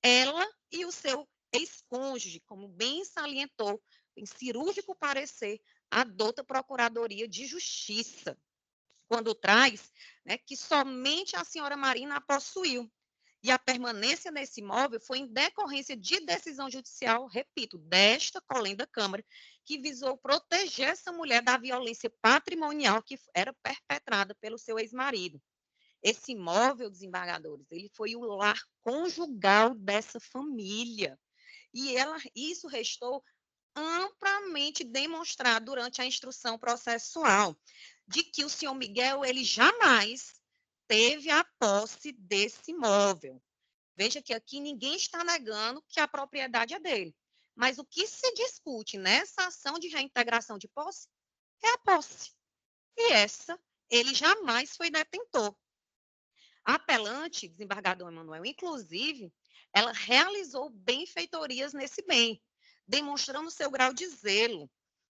Ela e o seu ex-cônjuge, como bem salientou, em cirúrgico parecer, a douta Procuradoria de Justiça, quando traz, né, que somente a senhora Marina a possuiu. E a permanência nesse imóvel foi em decorrência de decisão judicial, repito, desta colenda Câmara, que visou proteger essa mulher da violência patrimonial que era perpetrada pelo seu ex-marido. Esse imóvel, desembargadores, ele foi o lar conjugal dessa família. E isso restou amplamente demonstrado durante a instrução processual, de que o senhor Miguel, ele jamais teve a posse desse imóvel. Veja que aqui ninguém está negando que a propriedade é dele. Mas o que se discute nessa ação de reintegração de posse é a posse. E essa, ele jamais foi detentor. A apelante, desembargador Emanuel, inclusive, ela realizou benfeitorias nesse bem, demonstrando seu grau de zelo.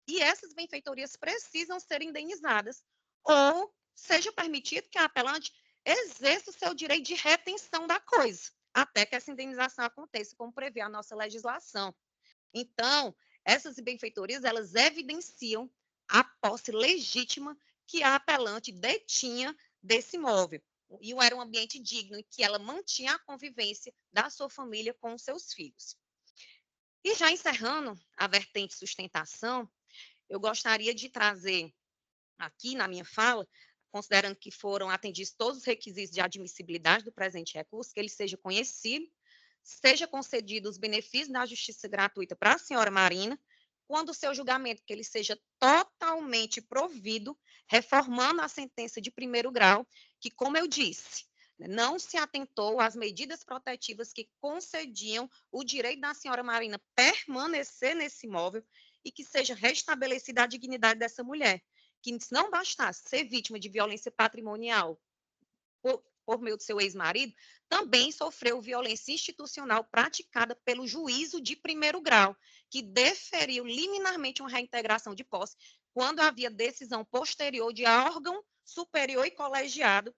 E essas benfeitorias precisam ser indenizadas, ou seja permitido que a apelante exerça o seu direito de retenção da coisa, até que essa indenização aconteça, como prevê a nossa legislação. Então, essas benfeitorias, elas evidenciam a posse legítima que a apelante detinha desse imóvel. E era um ambiente digno em que ela mantinha a convivência da sua família com os seus filhos. E já encerrando a vertente sustentação, eu gostaria de trazer aqui na minha fala, considerando que foram atendidos todos os requisitos de admissibilidade do presente recurso, que ele seja conhecido, seja concedido os benefícios da justiça gratuita para a senhora Marina, quando o seu julgamento que ele seja totalmente provido, reformando a sentença de primeiro grau, que, como eu disse, não se atentou às medidas protetivas que concediam o direito da senhora Marina permanecer nesse imóvel e que seja restabelecida a dignidade dessa mulher, que se não bastasse ser vítima de violência patrimonial por meio do seu ex-marido, também sofreu violência institucional praticada pelo juízo de primeiro grau, que deferiu liminarmente uma reintegração de posse quando havia decisão posterior de órgão superior e colegiado,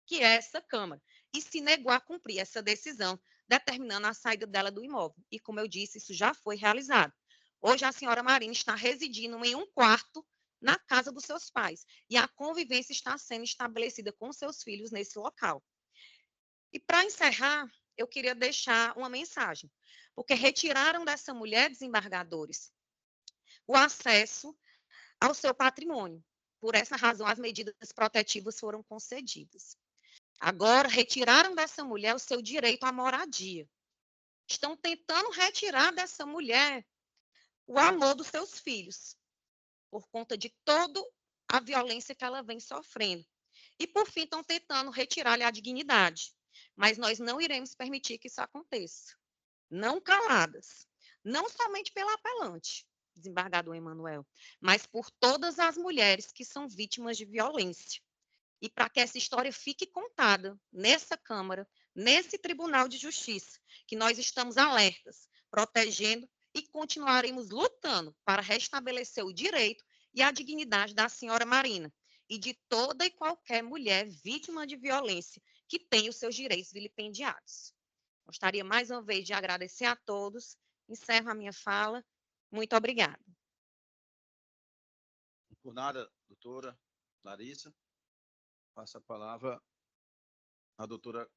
que é essa Câmara, e se negou a cumprir essa decisão, determinando a saída dela do imóvel. E, como eu disse, isso já foi realizado. Hoje, a senhora Marina está residindo em um quarto na casa dos seus pais, e a convivência está sendo estabelecida com seus filhos nesse local. E, para encerrar, eu queria deixar uma mensagem, porque retiraram dessa mulher, desembargadores, o acesso ao seu patrimônio. Por essa razão, as medidas protetivas foram concedidas. Agora, retiraram dessa mulher o seu direito à moradia. Estão tentando retirar dessa mulher o amor dos seus filhos, por conta de toda a violência que ela vem sofrendo. E, por fim, estão tentando retirar-lhe a dignidade. Mas nós não iremos permitir que isso aconteça. Não caladas. Não somente pela apelante, desembargador Emanuel, mas por todas as mulheres que são vítimas de violência. E para que essa história fique contada nessa Câmara, nesse Tribunal de Justiça, que nós estamos alertas, protegendo e continuaremos lutando para restabelecer o direito e a dignidade da senhora Marina e de toda e qualquer mulher vítima de violência que tenha os seus direitos vilipendiados. Gostaria mais uma vez de agradecer a todos. Encerro a minha fala. Muito obrigada. Por nada, doutora Larissa. Passa a palavra à doutora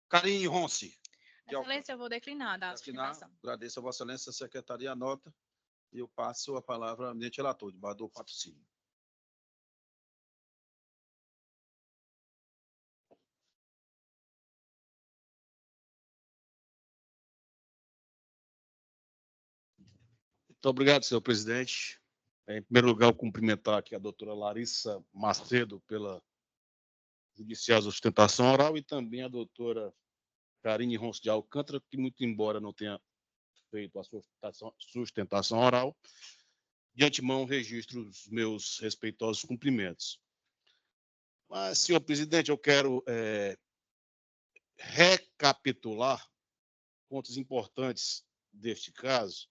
Karine Ronce. Excelência, eu vou declinar da sustentação. Agradeço a Vossa Excelência, a Secretaria anota, e eu passo a palavra ao eminente relator, desembargador Patrocínio. Muito obrigado, senhor presidente. Em primeiro lugar, eu cumprimentar aqui a doutora Larissa Macedo pela judicial sustentação oral e também a doutora Karine Ronce de Alcântara, que, muito embora não tenha feito a sustentação oral, de antemão registro os meus respeitosos cumprimentos. Mas, senhor presidente, eu quero recapitular pontos importantes deste caso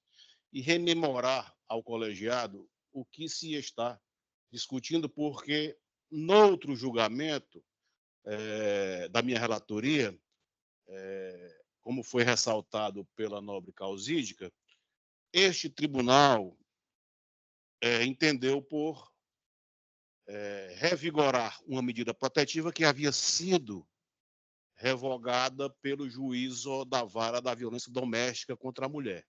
e rememorar ao colegiado o que se está discutindo, porque, noutro julgamento da minha relatoria, como foi ressaltado pela nobre causídica, este tribunal entendeu por revigorar uma medida protetiva que havia sido revogada pelo juízo da vara da violência doméstica contra a mulher.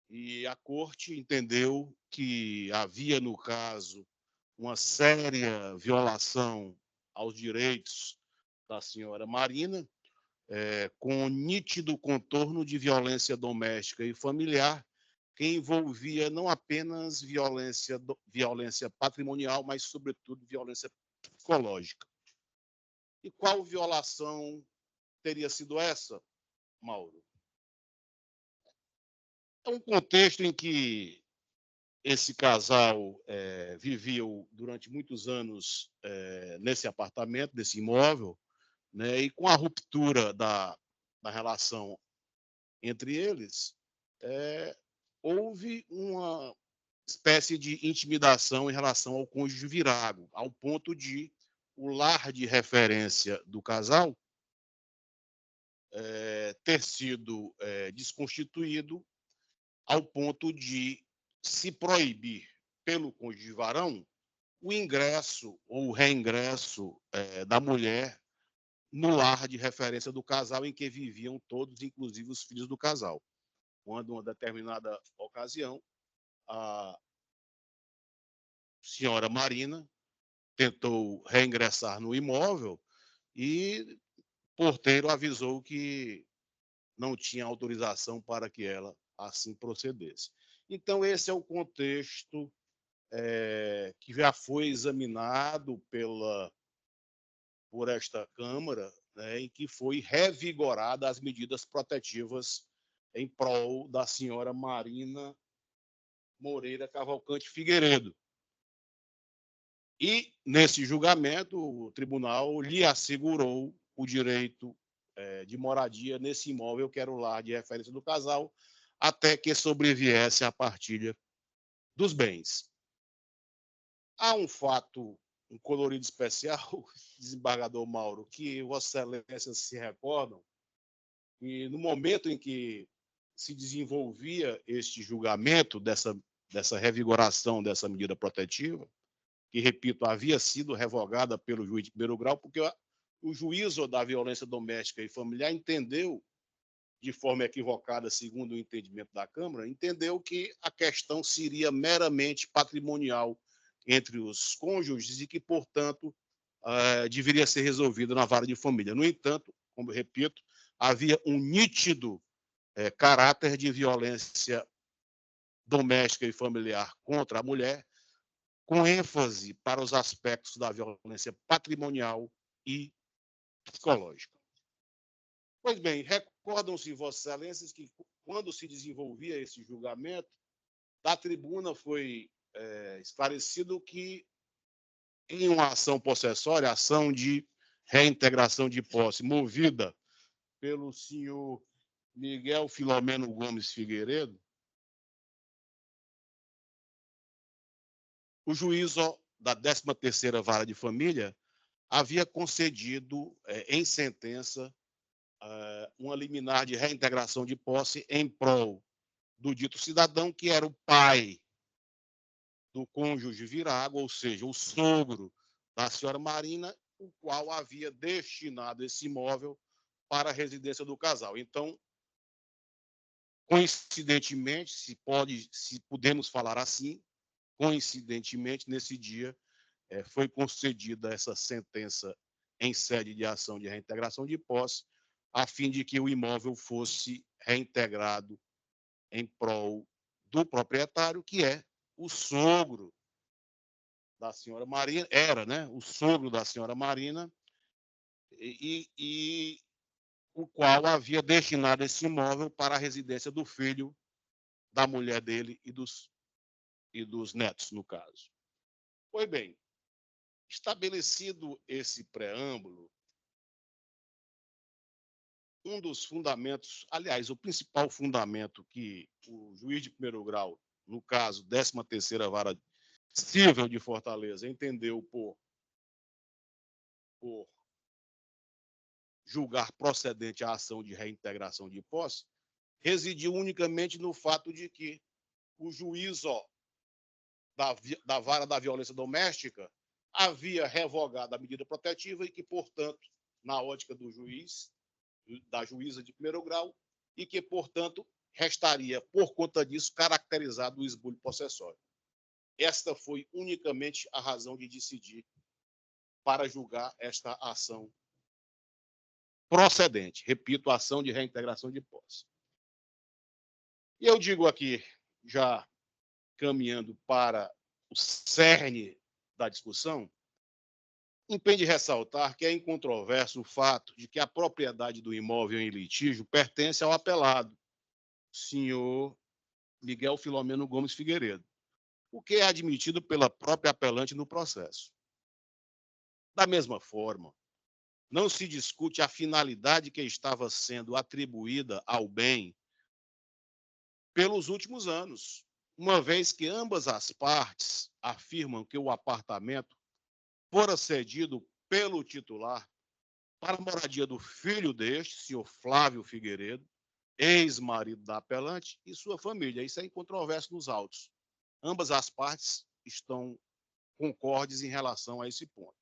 E a corte entendeu que havia, no caso, uma séria violação aos direitos da senhora Marina, com nítido contorno de violência doméstica e familiar, que envolvia não apenas violência patrimonial, mas, sobretudo, violência psicológica. E qual violação teria sido essa, Mauro? É um contexto em que esse casal viveu durante muitos anos nesse apartamento, nesse imóvel, né, e com a ruptura da relação entre eles, houve uma espécie de intimidação em relação ao cônjuge virago, ao ponto de o lar de referência do casal ter sido desconstituído ao ponto de se proibir pelo cônjuge varão o ingresso ou o reingresso da mulher no lar de referência do casal em que viviam todos, inclusive os filhos do casal. Quando, uma determinada ocasião, a senhora Marina tentou reingressar no imóvel e o porteiro avisou que não tinha autorização para que ela assim procedesse. Então, esse é o contexto que já foi examinado por esta Câmara, né, em que foi revigorada as medidas protetivas em prol da senhora Marina Moreira Cavalcante Figueiredo. E, nesse julgamento, o tribunal lhe assegurou o direito de moradia nesse imóvel, que era o lar de referência do casal, até que sobreviesse a partilha dos bens. Há um fato, um colorido especial, desembargador Mauro, que Vossa Excelência se recordam, que no momento em que se desenvolvia este julgamento dessa revigoração dessa medida protetiva, que, repito, havia sido revogada pelo juiz de primeiro grau, porque o juízo da violência doméstica e familiar entendeu, de forma equivocada, segundo o entendimento da Câmara, entendeu que a questão seria meramente patrimonial entre os cônjuges e que, portanto, deveria ser resolvida na vara de família. No entanto, como eu repito, havia um nítido caráter de violência doméstica e familiar contra a mulher, com ênfase para os aspectos da violência patrimonial e psicológica. Pois bem, recordam-se, Vossas Excelências, que quando se desenvolvia esse julgamento, da tribuna foi esclarecido que, em uma ação possessória, ação de reintegração de posse, movida pelo senhor Miguel Filomeno Gomes Figueiredo, o juízo da 13ª Vara de Família havia concedido, em sentença, uma liminar de reintegração de posse em prol do dito cidadão, que era o pai do cônjuge virago, ou seja, o sogro da senhora Marina, o qual havia destinado esse imóvel para a residência do casal. Então, coincidentemente, se podemos falar assim, coincidentemente, nesse dia, foi concedida essa sentença em sede de ação de reintegração de posse, a fim de que o imóvel fosse reintegrado em prol do proprietário, que é o sogro da senhora Marina, era, né, o sogro da senhora Marina, e o qual havia destinado esse imóvel para a residência do filho, da mulher dele e dos netos, no caso. Pois bem, estabelecido esse preâmbulo, um dos fundamentos, aliás, o principal fundamento que o juiz de primeiro grau, no caso, 13ª Vara Civil de Fortaleza, entendeu por julgar procedente a ação de reintegração de posse, residiu unicamente no fato de que o juízo da Vara da Violência Doméstica havia revogado a medida protetiva e que, portanto, na ótica do juiz, da juíza de primeiro grau, e que, portanto, restaria, por conta disso, caracterizado o esbulho possessório. Esta foi unicamente a razão de decidir para julgar esta ação procedente. Repito, ação de reintegração de posse. E eu digo aqui, já caminhando para o cerne da discussão, Impende ressaltar que é incontroverso o fato de que a propriedade do imóvel em litígio pertence ao apelado, senhor Miguel Filomeno Gomes Figueiredo, o que é admitido pela própria apelante no processo. Da mesma forma, não se discute a finalidade que estava sendo atribuída ao bem pelos últimos anos, uma vez que ambas as partes afirmam que o apartamento fora cedido pelo titular para a moradia do filho deste, senhor Flávio Figueiredo, ex-marido da apelante, e sua família. Isso é incontroverso nos autos. Ambas as partes estão concordes em relação a esse ponto.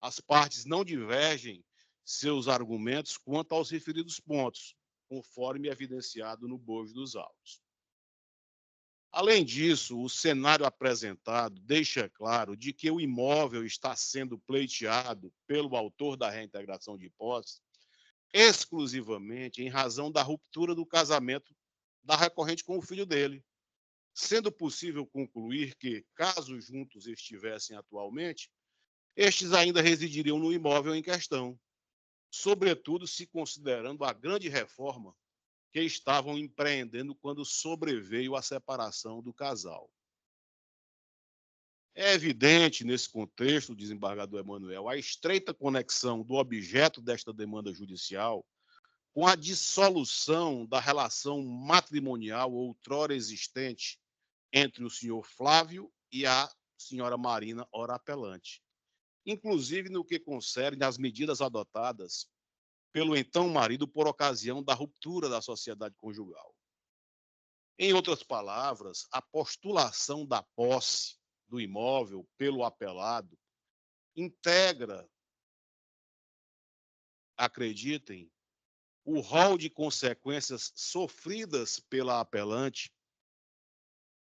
As partes não divergem seus argumentos quanto aos referidos pontos, conforme evidenciado no bojo dos autos. Além disso, o cenário apresentado deixa claro de que o imóvel está sendo pleiteado pelo autor da reintegração de posse exclusivamente em razão da ruptura do casamento da recorrente com o filho dele, sendo possível concluir que, caso juntos estivessem atualmente, estes ainda residiriam no imóvel em questão, sobretudo se considerando a grande reforma que estavam empreendendo quando sobreveio a separação do casal. É evidente, nesse contexto, desembargador Emanuel, a estreita conexão do objeto desta demanda judicial com a dissolução da relação matrimonial outrora existente entre o senhor Flávio e a senhora Marina, ora apelante, inclusive no que concerne às medidas adotadas pelo então marido por ocasião da ruptura da sociedade conjugal. Em outras palavras, a postulação da posse do imóvel pelo apelado integra, acreditem, o rol de consequências sofridas pela apelante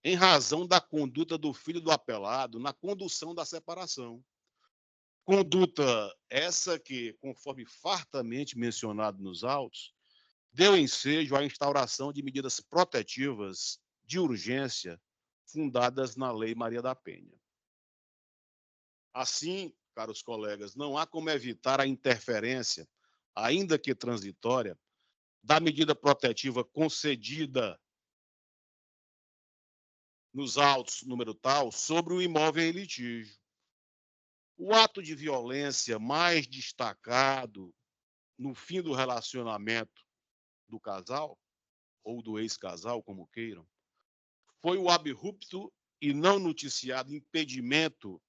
em razão da conduta do filho do apelado na condução da separação. Conduta essa que, conforme fartamente mencionado nos autos, deu ensejo à instauração de medidas protetivas de urgência fundadas na Lei Maria da Penha. Assim, caros colegas, não há como evitar a interferência, ainda que transitória, da medida protetiva concedida nos autos número tal sobre o imóvel em litígio. O ato de violência mais destacado no fim do relacionamento do casal, ou do ex-casal, como queiram, foi o abrupto e não noticiado impedimento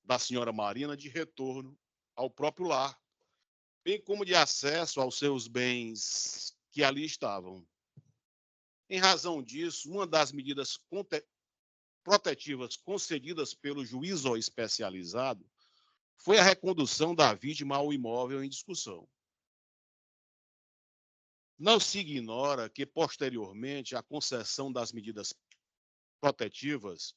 da senhora Marina de retorno ao próprio lar, bem como de acesso aos seus bens que ali estavam. Em razão disso, uma das medidas protetivas concedidas pelo juízo especializado foi a recondução da vítima ao imóvel em discussão. Não se ignora que, posteriormente à concessão das medidas protetivas,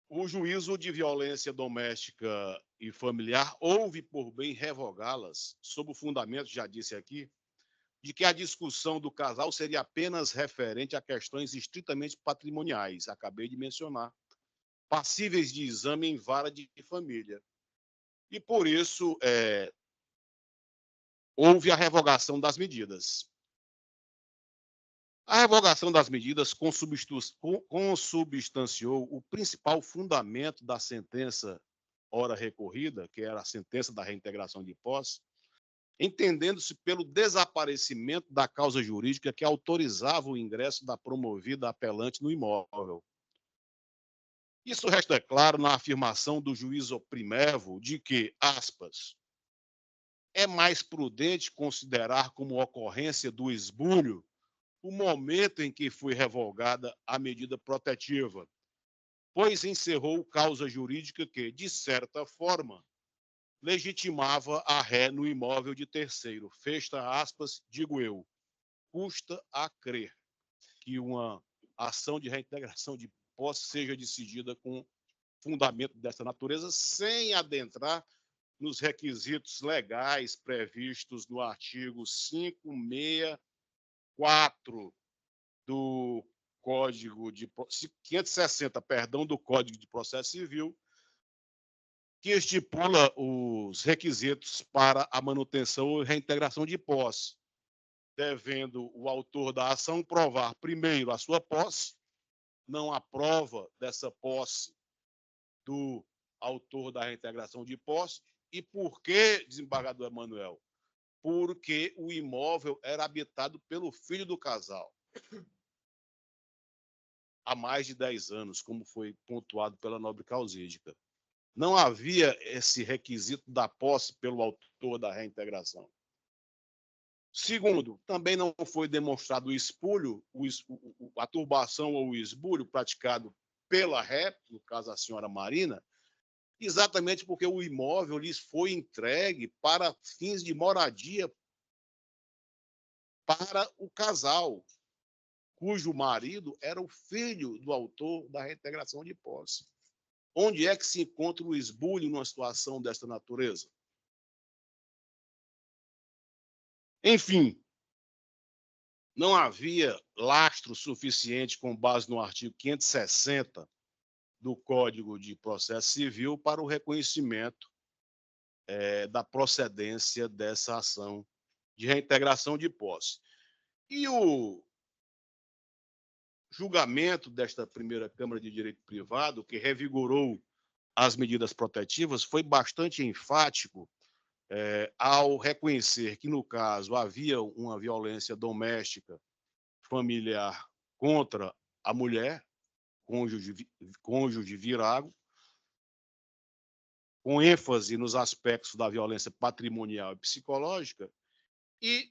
o juízo de violência doméstica e familiar houve por bem revogá-las, sob o fundamento, já disse aqui, de que a discussão do casal seria apenas referente a questões estritamente patrimoniais, acabei de mencionar, passíveis de exame em vara de família. E, por isso, houve a revogação das medidas. A revogação das medidas consubstanciou o principal fundamento da sentença ora recorrida, que era a sentença da reintegração de posse, entendendo-se pelo desaparecimento da causa jurídica que autorizava o ingresso da promovida apelante no imóvel. Isso resta claro na afirmação do juízo primevo de que, aspas, é mais prudente considerar como ocorrência do esbulho o momento em que foi revogada a medida protetiva, pois encerrou causa jurídica que, de certa forma, legitimava a ré no imóvel de terceiro. Fecha aspas, digo eu. Custa a crer que uma ação de reintegração de posse seja decidida com fundamento dessa natureza, sem adentrar nos requisitos legais previstos no artigo 564 do Código de 560, perdão, do Código de Processo Civil, que estipula os requisitos para a manutenção e reintegração de posse, devendo o autor da ação provar, primeiro, a sua posse, não há prova dessa posse do autor da reintegração de posse. E por que, desembargador Emanuel? Porque o imóvel era habitado pelo filho do casal há mais de 10 anos, como foi pontuado pela nobre causídica. Não havia esse requisito da posse pelo autor da reintegração. Segundo, também não foi demonstrado o espúlio, a turbação ou o esbulho praticado pela ré, no caso a senhora Marina, exatamente porque o imóvel lhes foi entregue para fins de moradia para o casal, cujo marido era o filho do autor da reintegração de posse. Onde é que se encontra o esbulho numa situação desta natureza? Enfim, não havia lastro suficiente com base no artigo 560 do Código de Processo Civil para o reconhecimento da procedência dessa ação de reintegração de posse. E o julgamento desta primeira Câmara de Direito Privado, que revigorou as medidas protetivas, foi bastante enfático ao reconhecer que, no caso, havia uma violência doméstica familiar contra a mulher, cônjuge virago, com ênfase nos aspectos da violência patrimonial e psicológica, e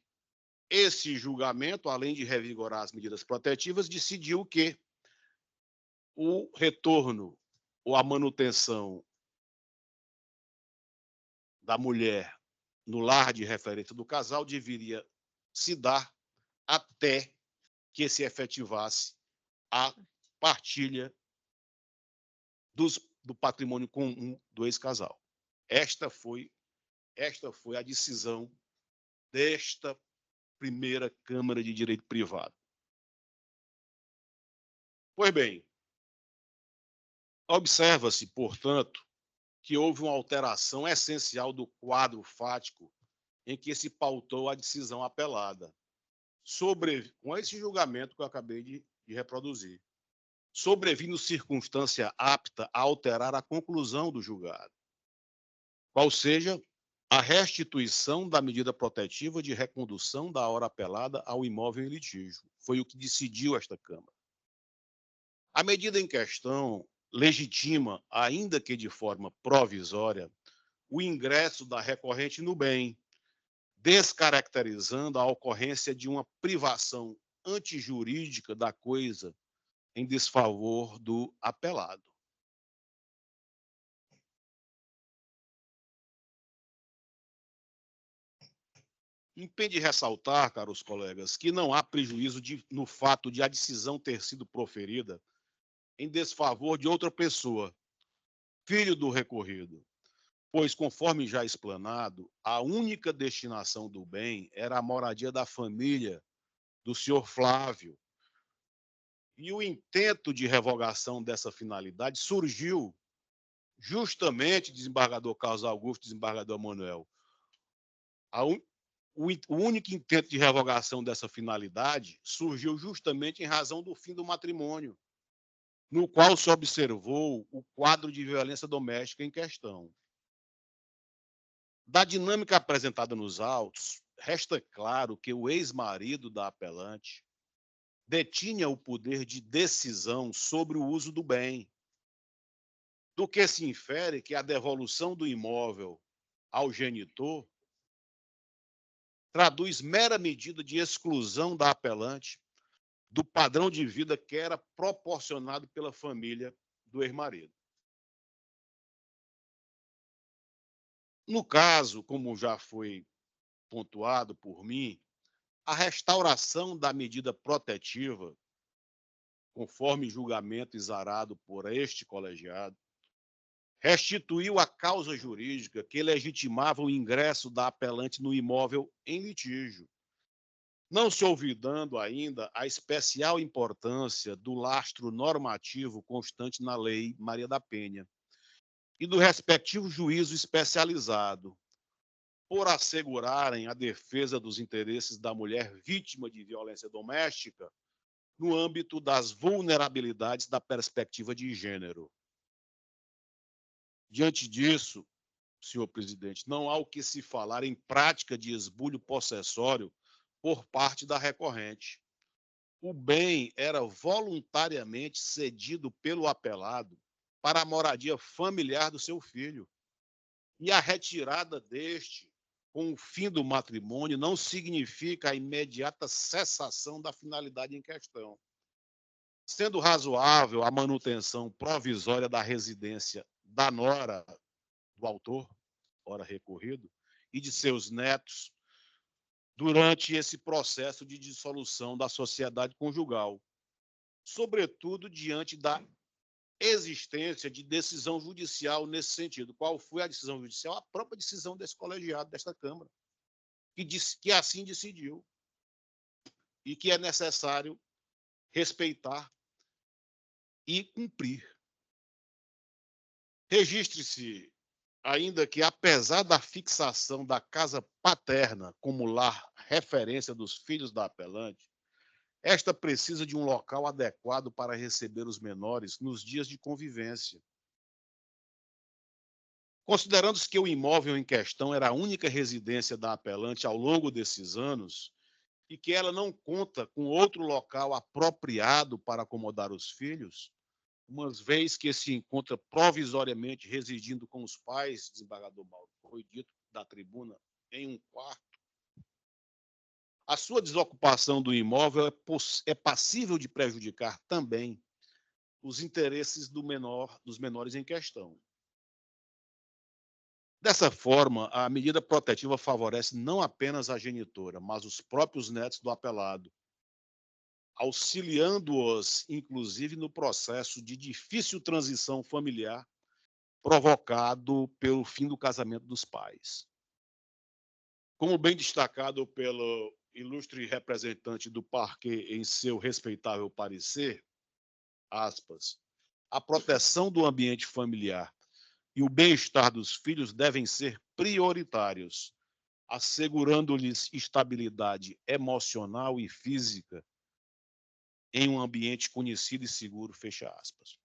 esse julgamento, além de revigorar as medidas protetivas, decidiu que o retorno ou a manutenção da mulher no lar de referência do casal deveria se dar até que se efetivasse a partilha do patrimônio comum do ex-casal. Esta foi a decisão desta primeira Câmara de Direito Privado. Pois bem, observa-se, portanto, que houve uma alteração essencial do quadro fático em que se pautou a decisão apelada, com esse julgamento que eu acabei de reproduzir, sobrevindo circunstância apta a alterar a conclusão do julgado, qual seja a restituição da medida protetiva de recondução da hora apelada ao imóvel em litígio. Foi o que decidiu esta Câmara. A medida em questão legitima, ainda que de forma provisória, o ingresso da recorrente no bem, descaracterizando a ocorrência de uma privação antijurídica da coisa em desfavor do apelado. Impede ressaltar, caros colegas, que não há prejuízo no fato de a decisão ter sido proferida em desfavor de outra pessoa, filho do recorrido, pois, conforme já explanado, a única destinação do bem era a moradia da família do senhor Flávio. E o intento de revogação dessa finalidade surgiu justamente, desembargador Carlos Augusto, desembargador Manuel. O único intento de revogação dessa finalidade surgiu justamente em razão do fim do matrimônio, no qual se observou o quadro de violência doméstica em questão. Da dinâmica apresentada nos autos, resta claro que o ex-marido da apelante detinha o poder de decisão sobre o uso do bem, do que se infere que a devolução do imóvel ao genitor traduz mera medida de exclusão da apelante do padrão de vida que era proporcionado pela família do ex-marido. No caso, como já foi pontuado por mim, a restauração da medida protetiva, conforme julgamento exarado por este colegiado, restituiu a causa jurídica que legitimava o ingresso da apelante no imóvel em litígio, não se olvidando ainda a especial importância do lastro normativo constante na Lei Maria da Penha, e do respectivo juízo especializado, por assegurarem a defesa dos interesses da mulher vítima de violência doméstica no âmbito das vulnerabilidades da perspectiva de gênero. Diante disso, senhor presidente, não há o que se falar em prática de esbulho possessório por parte da recorrente. O bem era voluntariamente cedido pelo apelado para a moradia familiar do seu filho. E a retirada deste, com o fim do matrimônio, não significa a imediata cessação da finalidade em questão. Sendo razoável a manutenção provisória da residência da nora do autor, ora recorrido, e de seus netos, durante esse processo de dissolução da sociedade conjugal, sobretudo diante da existência de decisão judicial nesse sentido. Qual foi a decisão judicial? A própria decisão desse colegiado, desta Câmara, que disse que assim decidiu e que é necessário respeitar e cumprir. Registre-se ainda que, apesar da fixação da casa paterna como lar referência dos filhos da apelante, esta precisa de um local adequado para receber os menores nos dias de convivência. Considerando-se que o imóvel em questão era a única residência da apelante ao longo desses anos e que ela não conta com outro local apropriado para acomodar os filhos, uma vez que se encontra provisoriamente residindo com os pais, desembargador Mauro, foi dito da tribuna, em um quarto, a sua desocupação do imóvel é passível de prejudicar também os interesses dos menores em questão. Dessa forma, a medida protetiva favorece não apenas a genitora, mas os próprios netos do apelado, auxiliando-os, inclusive, no processo de difícil transição familiar provocado pelo fim do casamento dos pais. Como bem destacado pelo ilustre representante do parquê em seu respeitável parecer, aspas, a proteção do ambiente familiar e o bem-estar dos filhos devem ser prioritários, assegurando-lhes estabilidade emocional e física em um ambiente conhecido e seguro, fecha aspas.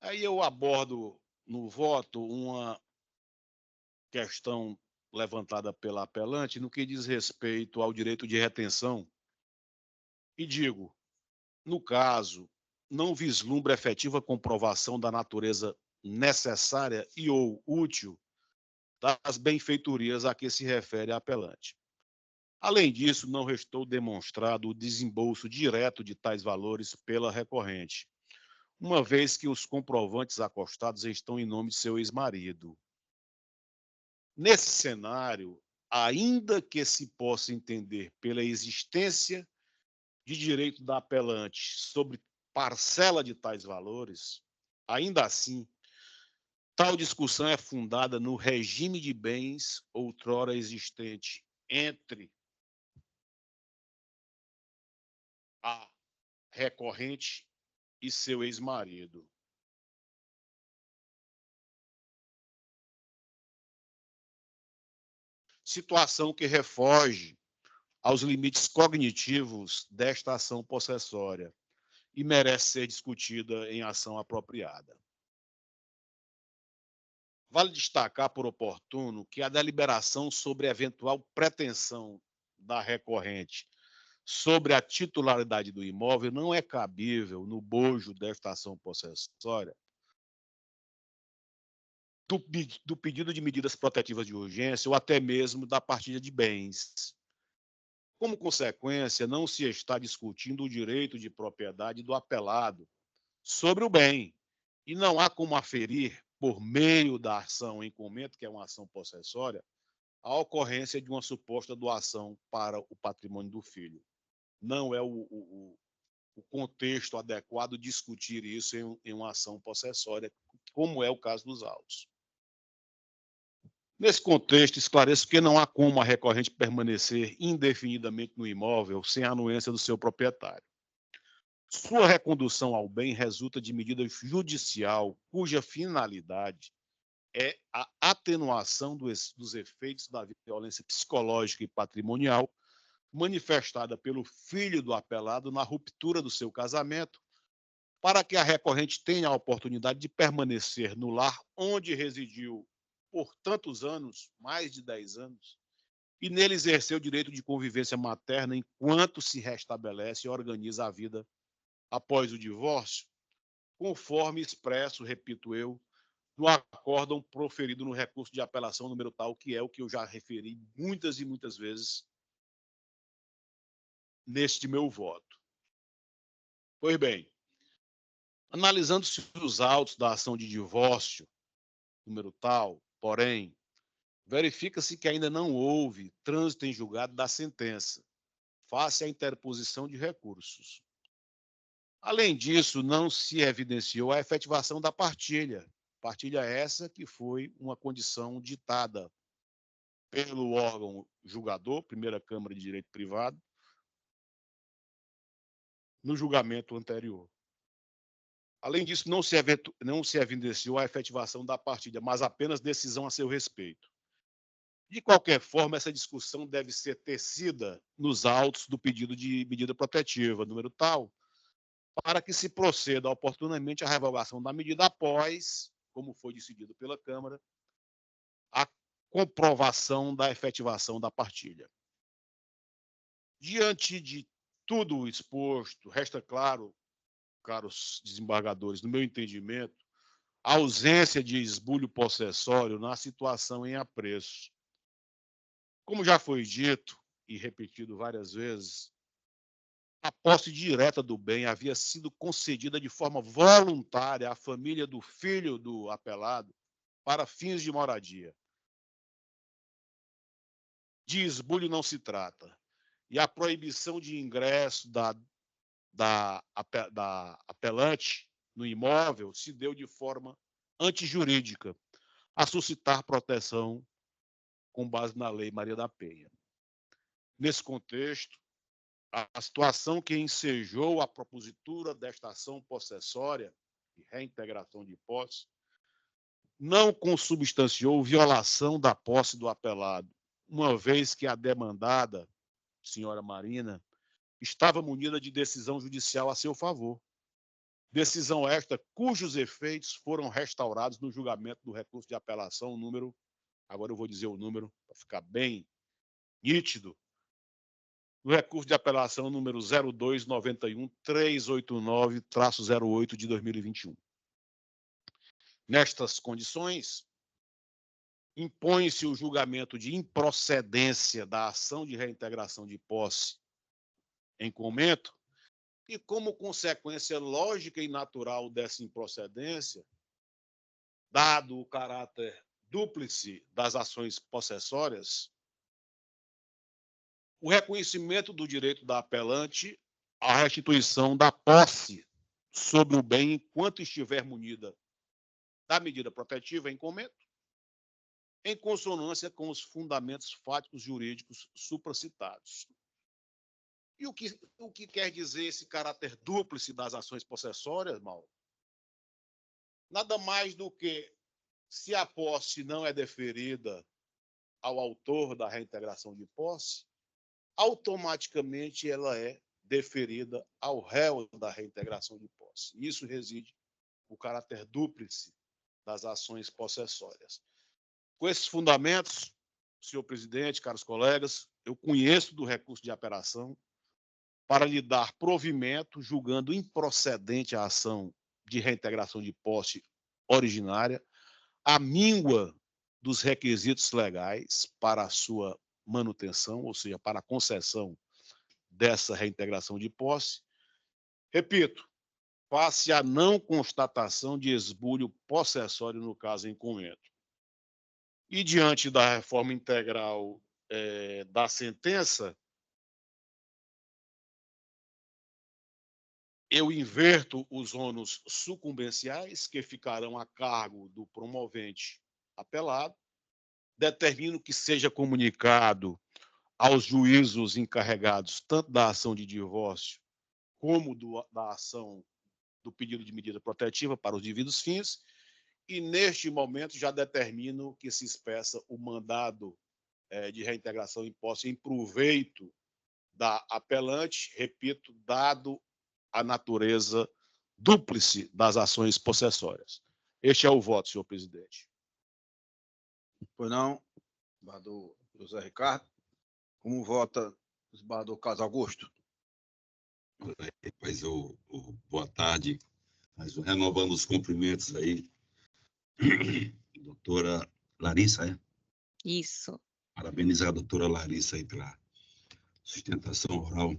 Aí eu abordo no voto uma questão levantada pela apelante no que diz respeito ao direito de retenção e digo, no caso, não vislumbra efetiva comprovação da natureza necessária e ou útil das benfeitorias a que se refere a apelante. Além disso, não restou demonstrado o desembolso direto de tais valores pela recorrente, uma vez que os comprovantes acostados estão em nome de seu ex-marido. Nesse cenário, ainda que se possa entender pela existência de direito da apelante sobre parcela de tais valores, ainda assim, tal discussão é fundada no regime de bens outrora existente entre a recorrente e seu ex-marido. Situação que refoge aos limites cognitivos desta ação possessória e merece ser discutida em ação apropriada. Vale destacar por oportuno que a deliberação sobre a eventual pretensão da recorrente sobre a titularidade do imóvel não é cabível no bojo desta ação possessória do pedido de medidas protetivas de urgência ou até mesmo da partilha de bens. Como consequência, não se está discutindo o direito de propriedade do apelado sobre o bem, e não há como aferir, por meio da ação em comento, que é uma ação possessória, a ocorrência de uma suposta doação para o patrimônio do filho. Não é o contexto adequado discutir isso em uma ação possessória, como é o caso dos autos. Nesse contexto, esclareço que não há como a recorrente permanecer indefinidamente no imóvel sem a anuência do seu proprietário. Sua recondução ao bem resulta de medida judicial cuja finalidade é a atenuação dos efeitos da violência psicológica e patrimonial manifestada pelo filho do apelado na ruptura do seu casamento, para que a recorrente tenha a oportunidade de permanecer no lar onde residiu por tantos anos, mais de 10 anos, e nele exercer o direito de convivência materna enquanto se restabelece e organiza a vida após o divórcio, conforme expresso, repito eu, no acórdão proferido no recurso de apelação número tal, que é o que eu já referi muitas e muitas vezes neste meu voto. Pois bem, analisando-se os autos da ação de divórcio número tal, porém, verifica-se que ainda não houve trânsito em julgado da sentença, face à interposição de recursos. Além disso, não se evidenciou a efetivação da partilha essa que foi uma condição ditada pelo órgão julgador, Primeira Câmara de Direito Privado, no julgamento anterior. Além disso, não se evidenciou a efetivação da partilha, mas apenas decisão a seu respeito. De qualquer forma, essa discussão deve ser tecida nos autos do pedido de medida protetiva, número tal, para que se proceda oportunamente à revogação da medida após, como foi decidido pela Câmara, a comprovação da efetivação da partilha. Diante de tudo o exposto, resta claro, caros desembargadores, no meu entendimento, a ausência de esbulho possessório na situação em apreço. Como já foi dito e repetido várias vezes, a posse direta do bem havia sido concedida de forma voluntária à família do filho do apelado para fins de moradia. De esbulho não se trata. E a proibição de ingresso da apelante no imóvel se deu de forma antijurídica, a suscitar proteção com base na Lei Maria da Penha. Nesse contexto, a situação que ensejou a propositura desta ação possessória e reintegração de posse não consubstanciou violação da posse do apelado, uma vez que a demandada, senhora Marina, estava munida de decisão judicial a seu favor. Decisão esta cujos efeitos foram restaurados no julgamento do recurso de apelação número, agora eu vou dizer o número para ficar bem nítido, no recurso de apelação número 0291-389-08 de 2021. Nestas condições, impõe-se o julgamento de improcedência da ação de reintegração de posse em comento e, como consequência lógica e natural dessa improcedência, dado o caráter dúplice das ações possessórias, o reconhecimento do direito da apelante à restituição da posse sobre o bem enquanto estiver munida da medida protetiva em comento, em consonância com os fundamentos fáticos jurídicos supracitados. E o que quer dizer esse caráter dúplice das ações possessórias, Mauro? Nada mais do que, se a posse não é deferida ao autor da reintegração de posse, automaticamente ela é deferida ao réu da reintegração de posse. Isso reside o caráter dúplice das ações possessórias. Com esses fundamentos, senhor presidente, caros colegas, eu conheço do recurso de apelação para lhe dar provimento, julgando improcedente a ação de reintegração de posse originária, a míngua dos requisitos legais para a sua manutenção, ou seja, para a concessão dessa reintegração de posse. Repito, face à não constatação de esbulho possessório no caso em comento. E diante da reforma integral da sentença, eu inverto os ônus sucumbenciais, que ficarão a cargo do promovente apelado, determino que seja comunicado aos juízos encarregados tanto da ação de divórcio cômodo da ação do pedido de medida protetiva para os devidos fins, e, neste momento, já determino que se expressa o mandado de reintegração em posse em proveito da apelante, repito, dado a natureza dúplice das ações possessórias. Este é o voto, senhor presidente. Pois não, desembargador José Ricardo. Como vota o desembargador Carlos Augusto? Pois boa tarde, mas renovando os cumprimentos aí. Doutora Larissa, é? Isso. Parabenizar a doutora Larissa aí pela sustentação oral.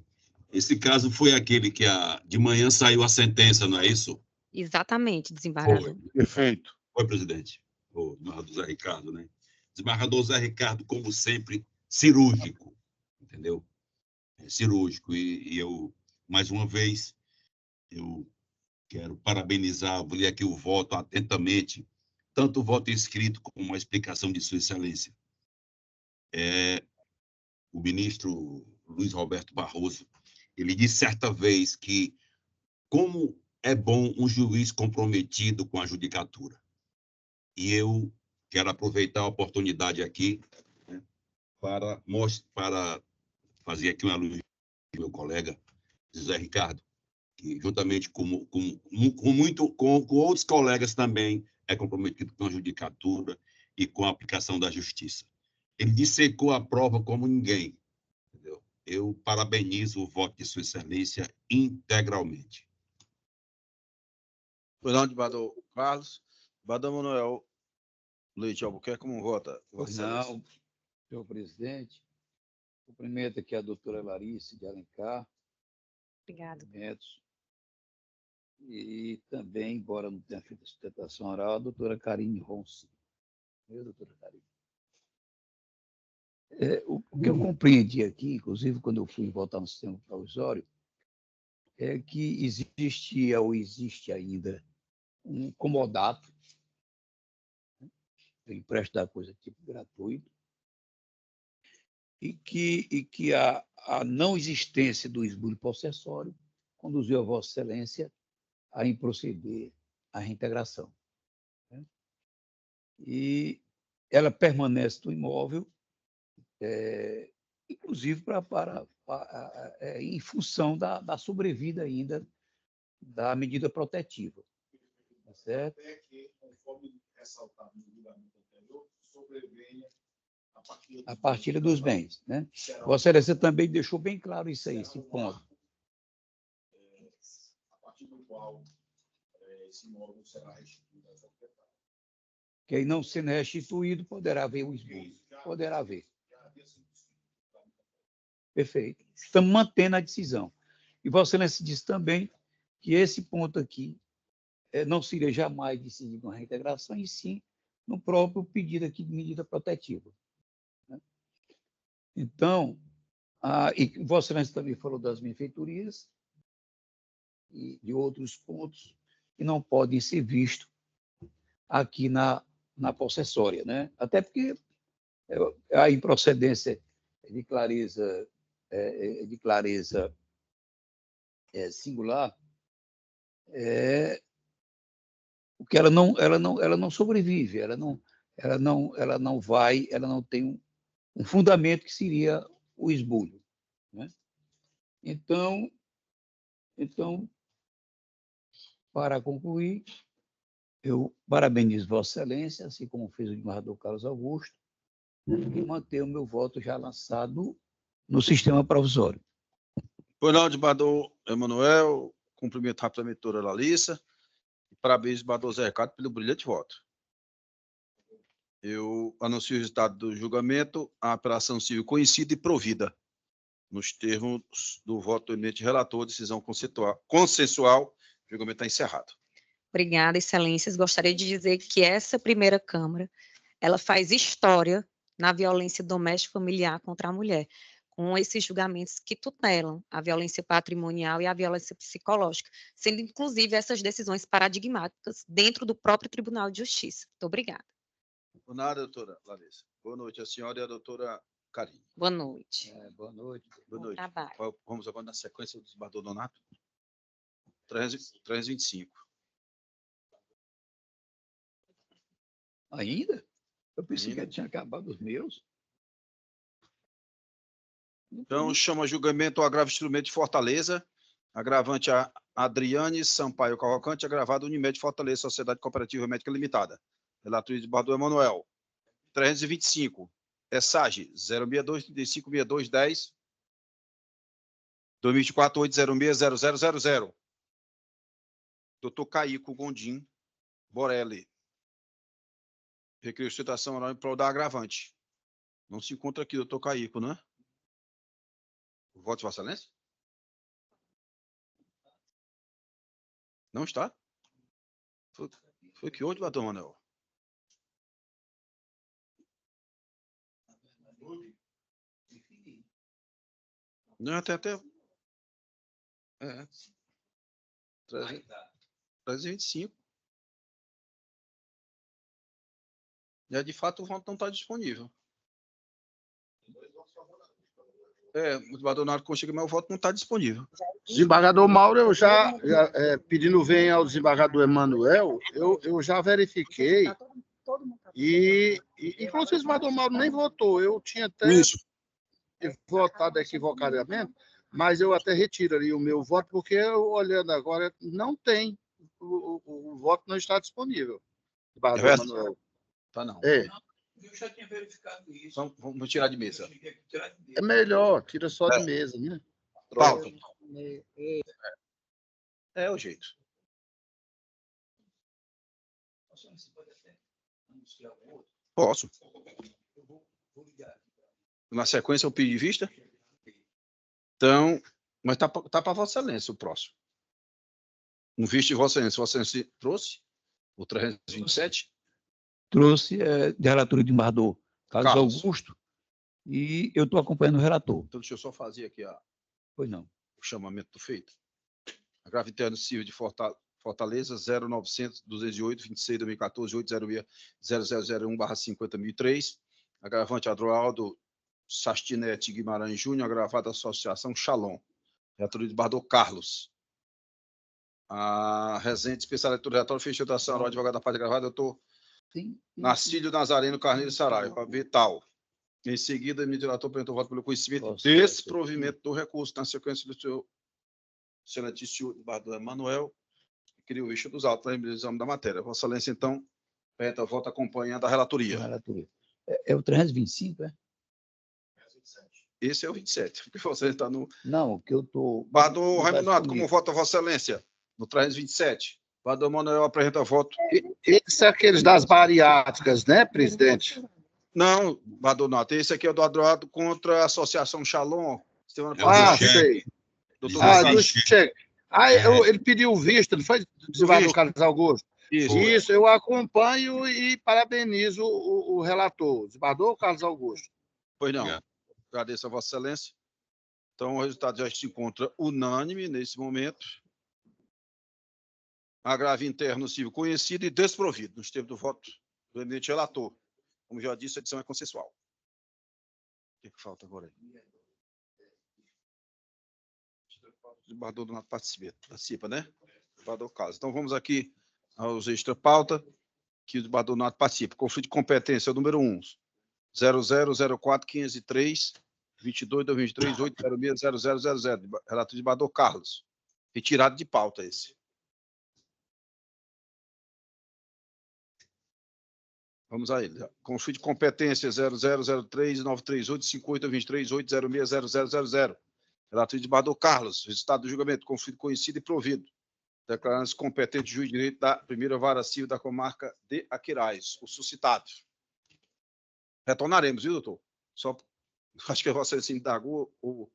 Esse caso foi aquele que de manhã saiu a sentença, não é isso? Exatamente, desembargador. Perfeito. Foi, presidente. O desembargador Zé Ricardo, né? Desembargador Zé Ricardo, como sempre, cirúrgico, entendeu? Cirúrgico. E eu, mais uma vez, eu quero parabenizar, vou ler aqui o voto atentamente, tanto o voto escrito como a explicação de Sua Excelência. O ministro Luiz Roberto Barroso, ele disse certa vez que como é bom um juiz comprometido com a judicatura. E eu quero aproveitar a oportunidade aqui, né, para fazer aqui uma aluvio ao meu colega José Ricardo, que juntamente com outros colegas também é comprometido com a judicatura e com a aplicação da justiça. Ele dissecou a prova como ninguém. Entendeu? Eu parabenizo o voto de Sua Excelência integralmente. Pois não, desembargador Carlos. Desembargador Manuel Leite Albuquerque, como vota? Pois não, senhor presidente. Cumprimento aqui a doutora Larissa de Alencar. Obrigada. Cumprimentos. E também, embora não tenha feito a sustentação oral, a doutora Karine Ronci. Doutora Karine. O que eu compreendi aqui, inclusive quando eu fui votar no sistema provisório, é que existia ou existe ainda um comodato, empréstimo da coisa tipo gratuito, e que a não existência do esbulho possessório conduziu a Vossa Excelência a improceder à reintegração. Né? E ela permanece no imóvel, inclusive em função da sobrevida ainda da medida protetiva. Tá certo? Até que, conforme ressaltado no julgamento anterior, sobrevenha a partilha dos bens. Né? Vossa Excelência também deixou bem claro isso aí, esse ponto. A partir do qual esse imóvel será restituído ao proprietário. Que aí, não sendo restituído, poderá haver o esbulho. Poderá haver. Perfeito. Estamos mantendo a decisão. E Vossa Excelência disse também que esse ponto aqui não seria jamais decidido na reintegração, e sim no próprio pedido aqui de medida protetiva. Né? Então, e Vossa Excelência também falou das benfeitorias e de outros pontos que não podem ser vistos aqui na possessória, né? Até porque a improcedência de clareza singular, porque ela não sobrevive, ela não tem um fundamento que seria o esbulho. Né? Então, para concluir, eu parabenizo Vossa Excelência, assim como fez o desembargador Carlos Augusto, e manter o meu voto já lançado no sistema provisório. Pois não, desembargador Emanuel, cumprimento rapidamente a doutora Larissa, e parabéns, desembargador Zé Ricardo, pelo brilhante voto. Eu anuncio o resultado do julgamento, a apelação civil conhecida e provida, nos termos do voto do eminente relator, decisão consensual, o julgamento está encerrado. Obrigada, excelências. Gostaria de dizer que essa primeira Câmara, ela faz história na violência doméstica e familiar contra a mulher, com esses julgamentos que tutelam a violência patrimonial e a violência psicológica, sendo inclusive essas decisões paradigmáticas dentro do próprio Tribunal de Justiça. Muito obrigada. Por nada, doutora Larissa. Boa noite, a senhora e a doutora Karine. Boa noite. Boa noite. Boa noite. Trabalho. Vamos agora na sequência do desembargador Donato. 325. Ainda? Eu pensei que tinha acabado os meus. Então, chama julgamento o agravo instrumento de Fortaleza, agravante a Adriane Sampaio Cavalcante, agravado Unimed Fortaleza, Sociedade Cooperativa Médica Limitada. Relator de Bardô Emanuel. 325. ESAGE 062 35 62 10 2024 806 0000. Dr. Caico Gondim Borelli. Recreio citação oral em prol da agravante. Não se encontra aqui, doutor Caico, né? O voto de Vossa Excelência? Não está? Foi que hoje, doutor Manuel? Não, até. 325. E de fato o voto não está disponível. O desembargador Narco conchega, mas o voto não está disponível. Desembargador Mauro, eu já pedindo vem ao desembargador Emanuel, eu já verifiquei e inclusive o desembargador Mauro nem votou. Eu tinha até votado equivocadamente, mas eu até retiraria o meu voto, porque eu, olhando agora, não tem. O voto não está disponível. Desembargador Emanuel. Tá não. Eu já tinha verificado isso. Então, vamos tirar de mesa. É melhor, tira só de mesa, né? Pauta. É o jeito. Posso. Na sequência, eu pedi de vista. Então, mas tá para Vossa Excelência o próximo. Um visto de Vossa Excelência. Vossa Excelência trouxe o 327? Trouxe de relatoria de desembargador Carlos Augusto e eu estou acompanhando o relator. Então, deixa eu só fazer aqui Pois não. O chamamento do feito. Agravo interno civil de Fortaleza, 0900 208 26 2014 806 0001/50.003. Agravante Adroaldo Sastinete Guimarães Júnior, agravada Associação Shalom. Relatoria de Bardô Carlos. A Resende, especial leitura do relatório, fez citação ao advogado da parte gravada, doutor Narcílio Nazareno Carneiro Saraiva, Vital. Em seguida, o relator apresentou voto pelo conhecimento e desprovimento do recurso, na sequência do seu excelentíssimo Bardô Emanuel, que queria o visto dos autos para o exame da matéria. Vossa Excelência, então, apresenta o voto acompanhando a relatoria. É o 325, é? Esse é o 27, porque você está no... Não, que eu estou... Bardô Raimundo, como vota Vossa Excelência? No 327. Bardô Emanuel apresenta voto. Esse é aqueles das bariátricas, né, presidente? Não, Bardô Nato, esse aqui é o do Adroado contra a Associação Shalom. Sei. Do cheque. Ele pediu o visto, não foi, desembargador Carlos Augusto? Isso, eu acompanho e parabenizo o relator, desembargador Carlos Augusto. Pois não. Agradeço a Vossa Excelência. Então, o resultado já se encontra unânime nesse momento. Agravo interno civil conhecido e desprovido nos termos do voto do eminente relator. Como já disse, a edição é consensual. O que falta agora aí? O desembargador Donato participa, né? Desembargador Carlos. Então, vamos aqui aos extra-pauta, que o desembargador Donato participa. Conflito de competência, número 1. 0004-503, 22-2023, 806-0000. Relator de desembargador Carlos. Retirado de pauta esse. Vamos a ele. Conflito de competência 0003-938-58-23-806-0000. Relator de desembargador Carlos. Resultado do julgamento. Conflito conhecido e provido. Declarando-se competente juiz de direito da primeira vara civil da comarca de Aquiraz. O suscitado. Retornaremos, viu, doutor? Só acho que você se indagou ou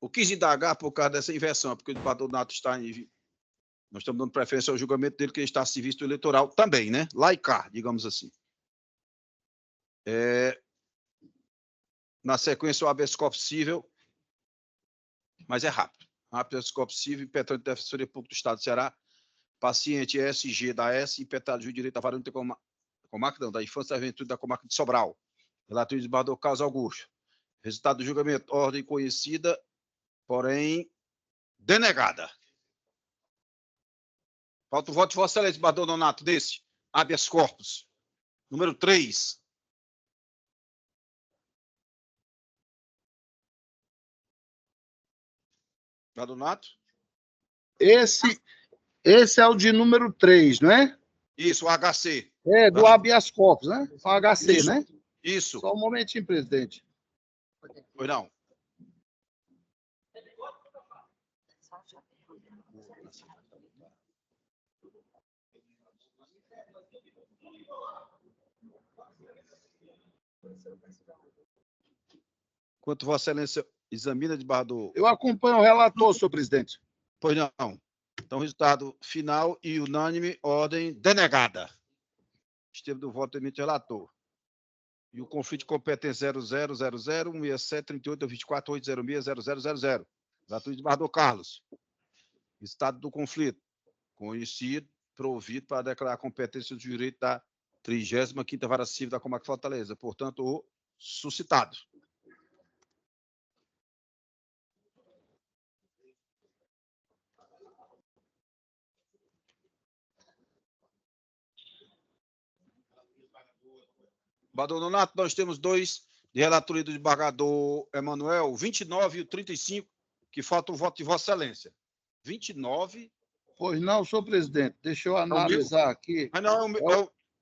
quis indagar por causa dessa inversão, porque o desembargador Nato está em... Nós estamos dando preferência ao julgamento dele, que ele está a serviço eleitoral também, né? Lá e cá, digamos assim. Na sequência, o habeas corpus civil, mas é rápido. Habeas corpus civil, impetrante da Defensoria Pública do Estado do Ceará, paciente SG da S, impetrado juiz de direito da vara da comarca, não, da infância e da juventude da comarca de Sobral. Relator de desembargador Carlos Augusto. Resultado do julgamento, ordem conhecida, porém denegada. Falta o voto de Vossa Excelência, desembargador Nonato, desse. Habeas corpus. Número 3. Desembargador Nonato? Esse é o de número 3, não é? Isso, o HC. É, do habeas corpus, né? O HC, Isso. né? Isso. Só um momentinho, presidente. Pois não. Enquanto Vossa Excelência examina, desembargador. Eu acompanho o relator, senhor presidente. Pois não. Então, resultado final e unânime, ordem denegada. Esteve do voto do eminente relator. E o conflito de competência 0000-167-38-24-806-0000. Relator desembargador Carlos. Estado do conflito. Conhecido, provido para declarar a competência do direito da 35ª Vara Civil da Comarca de Fortaleza. Portanto, o suscitado. Desembargador Nonato, nós temos dois de relatoria do desembargador Emanuel, 29 e o 35, que falta o voto de Vossa Excelência. 29. Pois não, senhor presidente. Deixa eu analisar aqui. Mas não,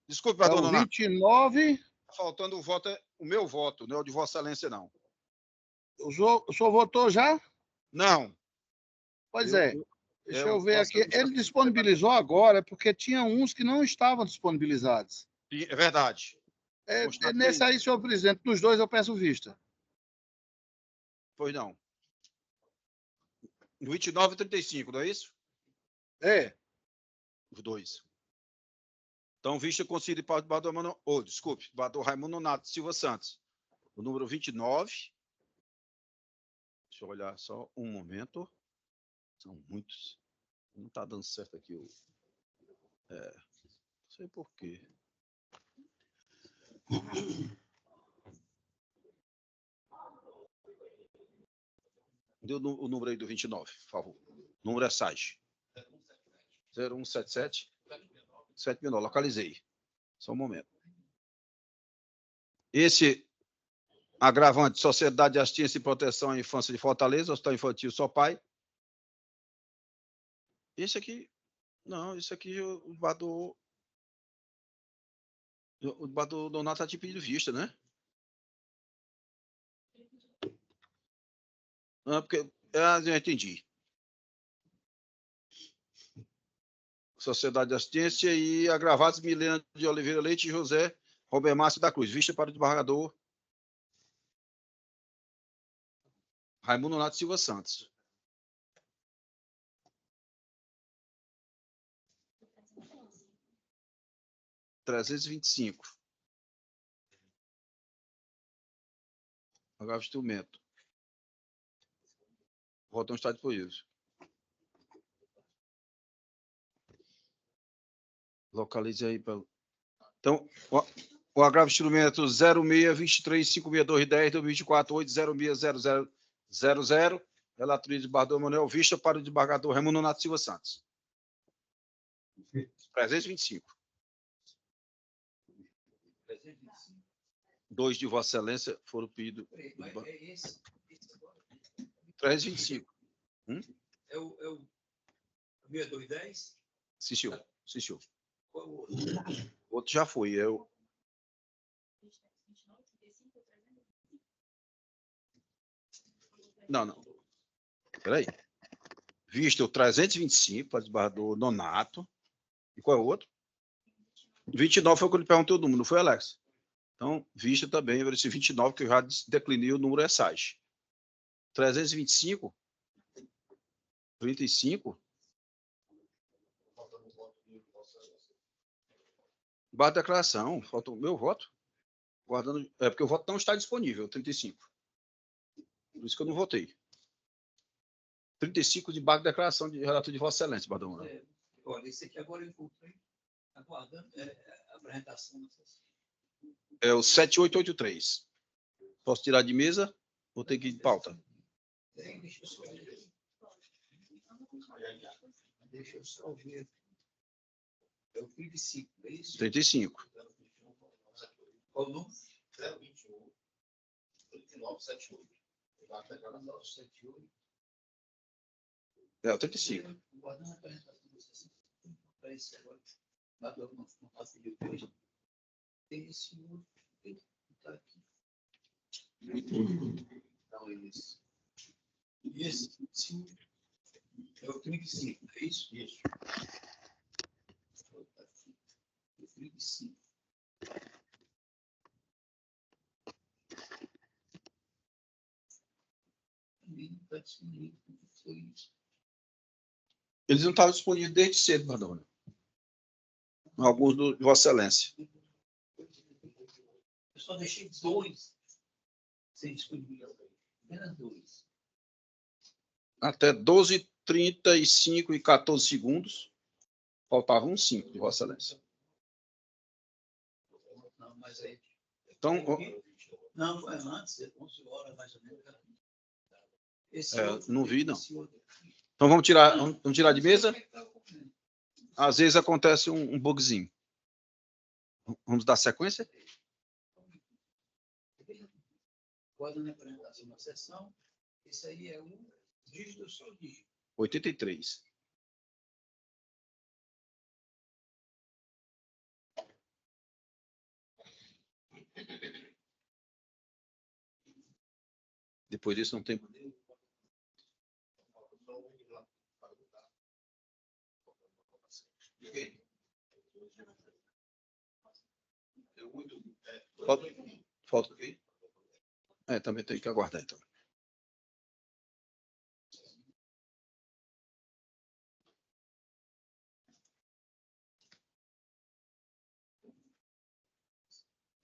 desculpe, desembargador Nonato. 29. Faltando o voto, o meu voto, não é o de Vossa Excelência, não. O senhor votou já? Não. Pois é. Deixa eu ver aqui. Ele disponibilizou agora, porque tinha uns que não estavam disponibilizados. É verdade. Nesse aí, senhor presidente, dos dois eu peço vista. Pois não. 29 e 35, não é isso? É. Os dois. Então, vista concedida para o desembargador Emanuel. Desculpe, desembargador Raimundo Nonato Silva Santos. O número 29. Deixa eu olhar só um momento. São muitos. Não está dando certo aqui. Não sei por quê. Dê o número aí do 29, por favor. O número é SAG. 0177 769. Localizei. Só um momento. Esse agravante, Sociedade de Assistência e Proteção à Infância de Fortaleza, Hospital Infantil Só Pai. Esse aqui, não, esse aqui o desembargador Donato está te pedindo vista, né? Não, porque eu entendi. Sociedade de Assistência e agravados Milena de Oliveira Leite e José Robert Márcio da Cruz. Vista para o desembargador Raimundo Nonato Silva Santos. R$325. Agravo instrumento. O voto não está disponível. Localize aí. Então, o agravo instrumento 06-23-562-10-2024-806-0000. Relatoria de desembargador Manuel Vista para o desembargador Raimundo Nonato Silva Santos. 325. 2 de Vossa Excelência foram pedidos. 325. É o 6210? Sim, senhor. Sim, senhor. O outro já foi. Não. Espera aí. Vista o 325 para o desembargador Nonato. E qual é o outro? 29 foi o que eu lhe perguntei o número, não foi, Alex? Então, vista também, esse 29, que eu já declinei o número é SAG. 325. 35. Bate a declaração. Falta o meu voto. Guardando, porque o voto não está disponível, 35. Por isso que eu não votei. 35 de base de declaração de relator de Vossa Excelência, Badão. Olha, esse aqui agora eu encontrei. Aguardando a apresentação. É o 7883. Posso tirar de mesa? Vou ter que ir de pauta. Deixa eu só ver. É o 35, é isso? 35. Qual o número? 021 3978. Vai pegar na 978. É o 35. Guardando a apresentação de vocês. Para esse agora. Não faço de hoje. Tem esse outro. Está aqui. Então, esse. E esse, sim. É o 35, é isso? Isso. O 35. Também não está disponível. Foi isso. Eles não estavam disponíveis desde cedo, Bardona. Alguns de Vossa Excelência. Eu só deixei 2 sem disponibilidade. Apenas 2. Até 12h35 e 14 segundos, faltavam 5 de Vossa Excelência. Não, mas aí. Então, Não, foi antes, 11 horas mais ou menos. não vi, não. Então vamos tirar de mesa? Às vezes acontece um bugzinho. Vamos dar sequência? Guardando a apresentação da sessão, esse aí é um dígito só dígito. 83. Depois disso não tem. Falta o quê? Também tem que aguardar, então.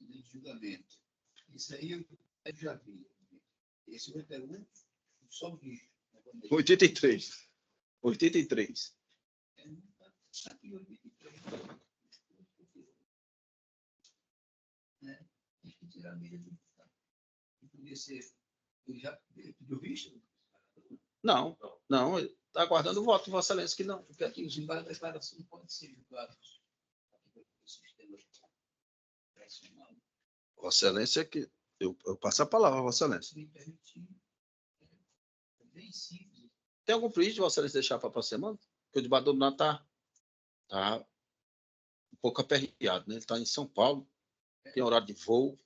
De julgamento. Isso aí eu já vi. Esse 81, só o dígito. 83. 83. Aqui, 83. Né? Tem que tirar mesmo. Podia ser. Já pediu visto? Não. Está aguardando o voto de Vossa Excelência que não. Porque aqui os embargos da declaração podem ser julgados. Vossa Excelência que. Eu passo a palavra, Vossa Excelência. Tem algum prejuízo de Vossa Excelência deixar para a próxima semana? Porque o debatador não está um pouco aperreado, né? Ele está em São Paulo, tem horário de voo.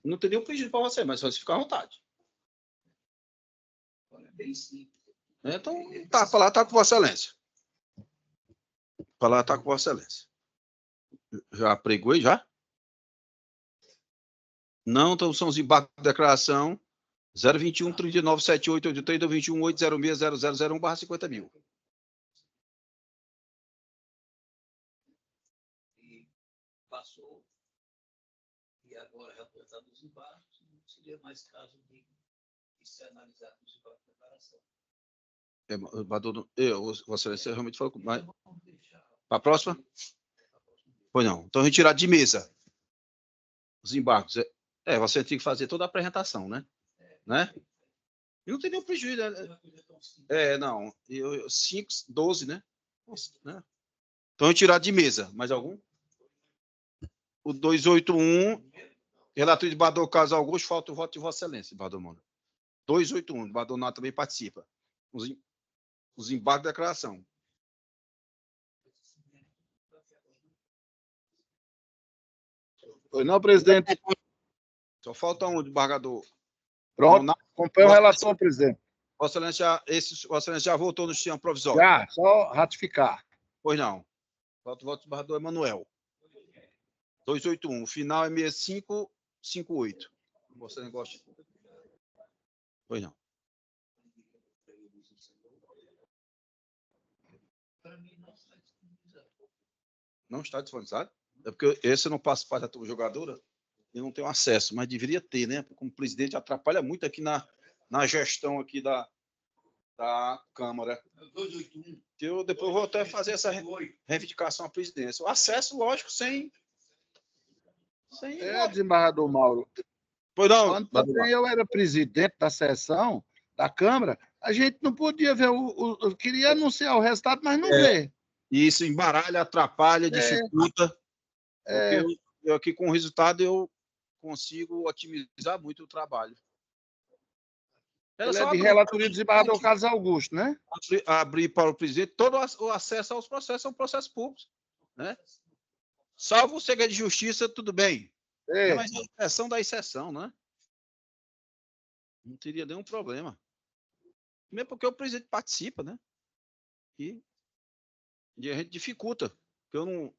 Não tem nenhum prejuízo para você, mas você fica à vontade. Então, a palavra está com Vossa Excelência. A palavra está com Vossa Excelência. Já pregou já? Não, então são os embargos de declaração 021 39 78 83 21 806 0001/50 mil. E passou. E agora, reportado os embargos, não seria mais caso de ser analisado os embargos de declaração. Vossa Excelência realmente falou. Para a próxima? Pois não. Então, retirar de mesa os embargos. Você tem que fazer toda a apresentação, né? E não tem nenhum prejuízo. Não. 5, 12, né? Então, retirar de mesa. Mais algum? O 281, relator de Bador Carlos Augusto, falta o voto de Vossa Excelência, Bador Moura. 281, o Bador Nato também participa. Os embargos de declaração. Pois não, presidente. Só falta um desembargador. Pronto, acompanha o relator, presidente. Vossa Excelência já votou no sistema provisório? Já, só ratificar. Pois não. Falta o voto do desembargador Emanuel. 281. O final é 6558. Você não gosta? Pois não. Não está disponibilizado? É porque esse eu não passo para a jogadora e não tenho acesso, mas deveria ter, né? Como presidente atrapalha muito aqui na gestão aqui da Câmara. Eu depois vou até fazer essa reivindicação à presidência. O acesso, lógico, sem desembargador Mauro. Pois não. Quando também eu era presidente da sessão da Câmara, a gente não podia ver eu queria anunciar o resultado, mas não vê. E isso embaralha, atrapalha, dificulta. Porque eu aqui, com o resultado, eu consigo otimizar muito o trabalho. Ele é de relatoria do desembargador Carlos Augusto, né? Abrir para o presidente todo o acesso aos processos, são processos públicos, né? Salvo o segredo de justiça, tudo bem. Mas a exceção da exceção, né? Não teria nenhum problema. Mesmo porque o presidente participa, né? E a gente dificulta. Porque eu não...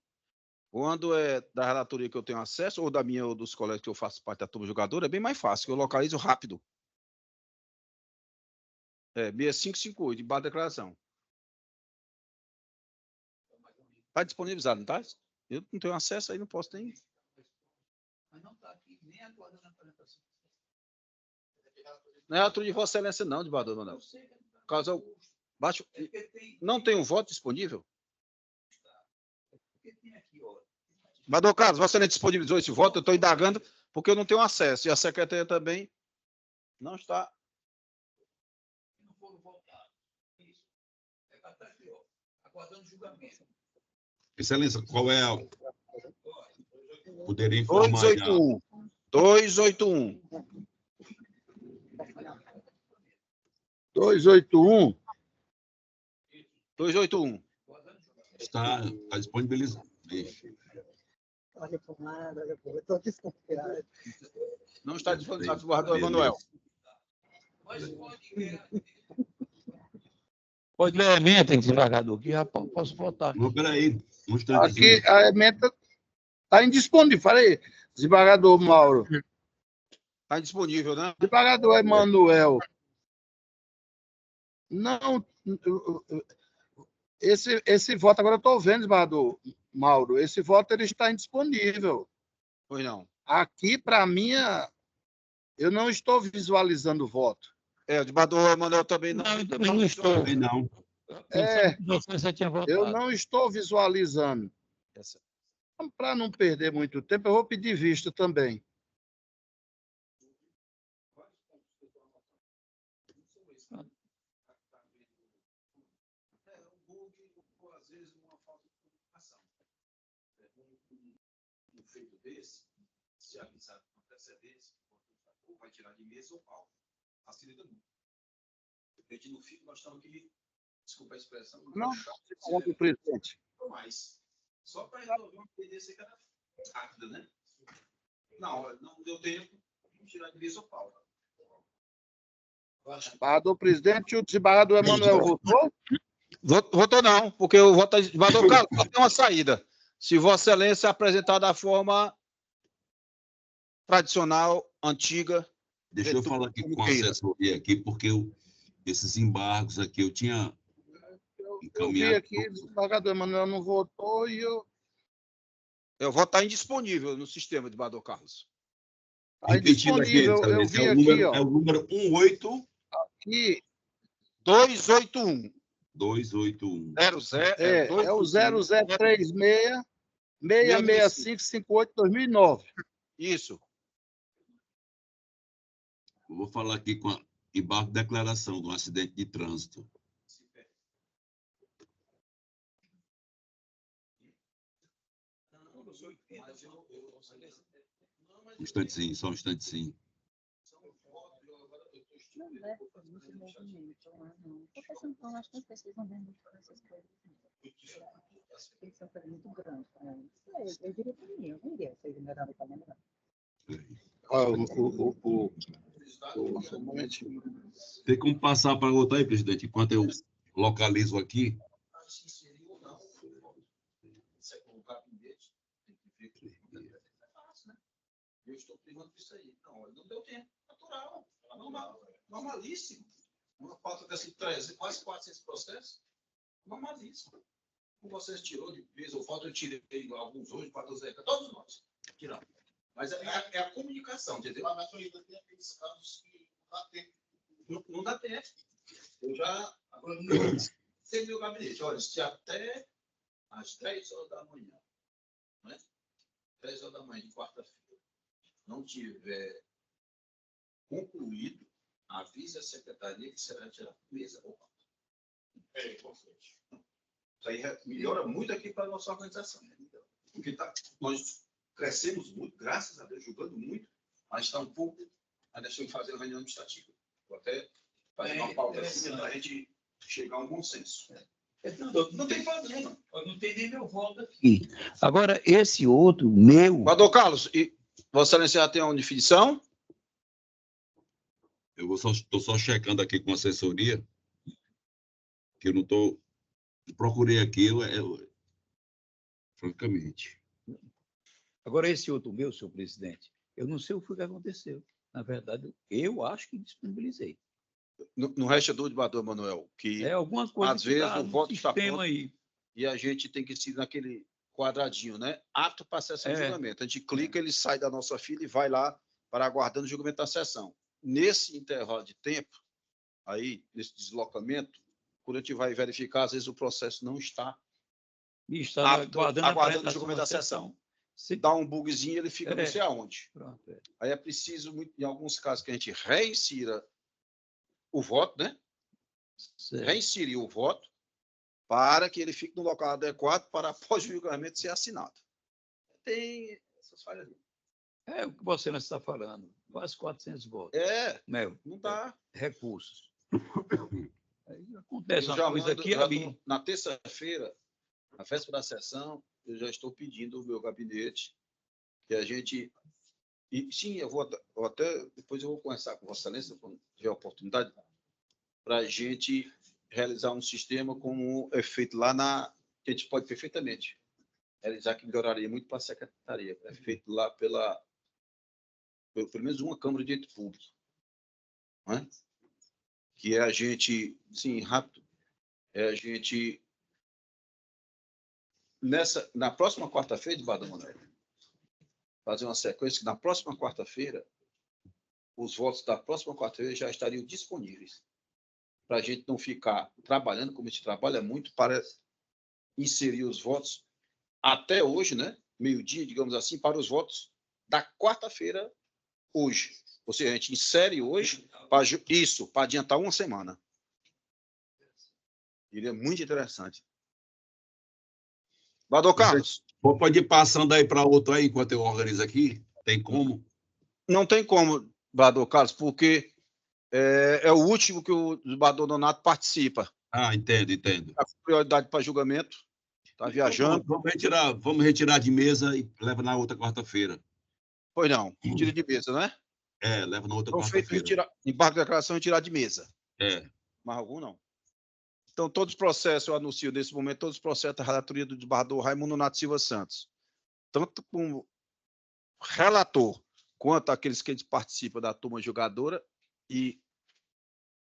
Quando é da relatoria que eu tenho acesso, ou da minha ou dos colegas que eu faço parte da turma jogadora, é bem mais fácil, que eu localizo rápido. 6558, de base de declaração. Está disponibilizado, não está? Eu não tenho acesso, aí não posso nem... Mas não está aqui nem aguardando a apresentação. Não é relatoria de Vossa Excelência, não, desembargador Manuel. Caso baixo... Não tem um voto disponível? Desembargador Carlos, Vossa Excelência disponibilizou esse voto? Eu estou indagando porque eu não tenho acesso. E a secretaria também não está... Aguardando julgamento. Excelência, qual é a... Poderia informar 281. 281. 281. Está disponibilizado. Olha para o lado, olha para o outro, estou desconfiado. Não está disponibilizado, desembargador Manuel. Pode ler a emenda, desembargador, que já posso votar. Não, peraí. Aqui a emenda está indisponível. Falei, desembargador Mauro. Está indisponível, né? Desembargador Emanuel. Não. Esse voto, agora eu estou vendo, desembargador Mauro, esse voto ele está indisponível. Pois não. Aqui, para mim, eu não estou visualizando o voto. O desembargador Emanuel também não. Não, eu também não estou. Também não. Você tinha votado. Eu não estou visualizando. Para não perder muito tempo, eu vou pedir vista também. Feito desse, se avisar com antecedência, vai tirar de mesa ou pau. Facilita muito. Depende no fim, nós estamos aqui, desculpa a expressão, não fala do presidente. Mas, só para resolver uma tendência que era rápida, né? Na hora, não deu tempo, vamos tirar de mesa ou pau. Desembargador presidente, o desembargador Emanuel votou? Votou não, porque o voto do desembargador Carlos tem uma saída. Se Vossa Excelência apresentar da forma tradicional, antiga. Deixa eu falar aqui com a assessoria aqui, porque esses embargos aqui eu tinha encaminhado. Eu vi aqui, o desembargador Emanuel não votou e eu... Eu vou estar indisponível no sistema, desembargador Carlos. Está indisponível, eu vi aqui, ó. É o número 18... Aqui. 281. 281. É o 0036 66558 2009. Isso. Eu vou falar aqui com a embargo de declaração de um acidente de trânsito. Um instantezinho, só um instantezinho. Não deve ter muito movimento lá, não. Porque São Paulo, acho que as pessoas não devem muito essas coisas. Eles são coisas muito grandes. Eu diria para mim, eu não iria ser general para lembrar. Tem como passar para outra aí, presidente, enquanto eu localizo aqui? Eu estou privando disso aí. Não deu tempo. Natural. Normalíssimo. Uma falta desse 300, quase 400 processos. Normalíssimo. Como vocês tirou de vez ou falta, eu tirei alguns hoje, para todos nós. Tiramos. Mas é a comunicação, entendeu? Mas ainda tem aqueles casos que não dá tempo. Não dá tempo. Eu já sei meu gabinete. Olha, se até às 10 horas da manhã, né? 10 horas da manhã de quarta-feira, não tiver concluído, avise a secretaria que será tirado mesa ou pauta. Isso aí melhora muito aqui para a nossa organização. Porque nós crescemos muito, graças a Deus, jogando muito, mas está um pouco. Ainda deixamos de fazer a reunião administrativa. Vou até fazer uma pauta assim para a gente chegar a um consenso. Não tem problema. Não tem nem meu voto aqui. Agora, esse outro, meu. Guardou Carlos, e Vossa Excelência já tem uma definição? Eu estou só checando aqui com a assessoria, que eu não estou. Procurei aqui, francamente. Agora, esse outro meu, senhor presidente, eu não sei o que aconteceu. Na verdade, eu acho que disponibilizei. No resto do debatador, Manuel, que alguma coisa às vezes tá o voto está pronto aí. E a gente tem que seguir naquele quadradinho, né? Apto para a sessão de julgamento. A gente clica, ele sai da nossa fila e vai lá para aguardando o julgamento da sessão. Nesse intervalo de tempo, aí, nesse deslocamento, quando a gente vai verificar, às vezes o processo não está apto, aguardando o julgamento da sessão. Se dá um bugzinho, ele fica não sei aonde. Pronto, Aí é preciso, em alguns casos, que a gente reinsira o voto, né? Reinserir o voto para que ele fique no local adequado para, após o julgamento, ser assinado. Tem essas falhas ali. É o que você não está falando. Quase 400 votos. Não dá. Recursos. Aí acontece Eu uma coisa aqui e ali. Na terça-feira, na véspera da sessão, eu já estou pedindo ao meu gabinete que a gente... E, sim, eu vou até... Depois eu vou conversar com Vossa Excelência, quando tiver oportunidade, para a gente realizar um sistema como é feito lá que a gente pode perfeitamente realizar, que melhoraria muito para a secretaria. É feito lá pelo menos uma Câmara de Ente Público. Né? Que é a gente, sim, rápido, a gente... Na próxima quarta-feira, de Badão Manuel, fazer uma sequência que na próxima quarta-feira, os votos da próxima quarta-feira já estariam disponíveis, para a gente não ficar trabalhando, como a gente trabalha muito, para inserir os votos até hoje, né? Meio-dia, digamos assim, para os votos da quarta-feira hoje. Ou seja, a gente insere hoje para adiantar uma semana. Ele é muito interessante. Bador Carlos. Pode ir passando aí para outro aí, enquanto eu organizo aqui? Tem como? Não tem como, Bador Carlos, porque é o último que o Bador Donato participa. Entendo. A prioridade para julgamento. Está viajando. Vamos retirar de mesa e leva na outra quarta-feira. Pois não, tira de mesa, né? Leva na outra quarta-feira. Feito embarque de declaração e tirar de mesa. Mas algum não. Então, todos os processos, eu anuncio nesse momento, todos os processos da relatoria do desembargador Raimundo Nato Silva Santos, tanto como relator, quanto aqueles que participam da turma jogadora, e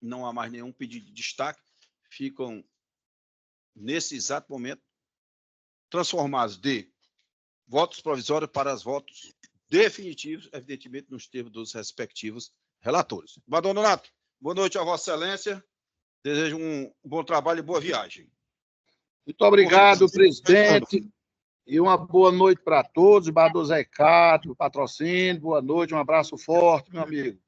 não há mais nenhum pedido de destaque, ficam, nesse exato momento, transformados de votos provisórios para os votos definitivos, evidentemente, nos termos dos respectivos relatores. Bador Donato, boa noite a Vossa Excelência. Desejo um bom trabalho e boa viagem. Muito obrigado, presidente. E uma boa noite para todos. Bador Zé Cato, patrocínio. Boa noite, um abraço forte, meu amigo.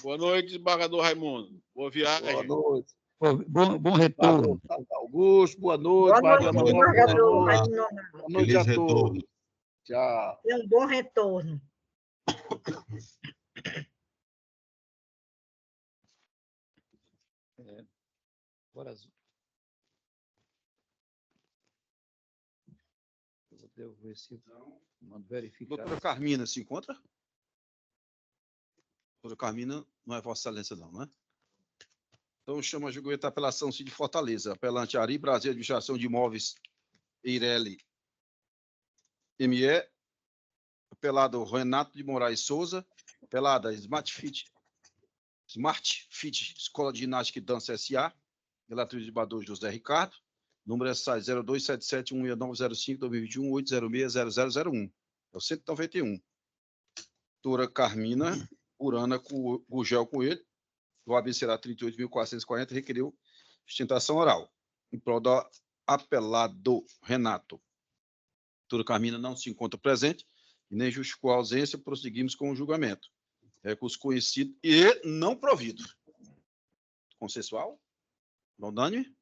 Boa noite, desembargador Raimundo. Boa viagem. Boa noite. Bom retorno. Augusto, boa noite. Boa noite, desembargador Raimundo. Boa noite a todos. Tchau. É um bom retorno. Agora, eu vou ver se mando verificar. Doutora Carmina se encontra? Doutora Carmina não é Vossa Excelência, não, né? Então, chama a julgamento da apelação de Fortaleza. Apelante Ari Brasil, Administração de Imóveis Eireli ME. Apelado Renato de Moraes Souza. Apelada Smart Fit Escola de Ginástica e Dança S.A. Relator de desembargador José Ricardo. Número SAI 0277-16905-2021-806-0001. É o 191. Doutora Carmina Urana Gugel Coelho, do ABC 38.440, requeriu sustentação oral. Em prol do apelado Renato. Doutora Carmina não se encontra presente e nem justificou a ausência, prosseguimos com o julgamento. Recurso conhecido e não provido. Consensual? Não, Dani?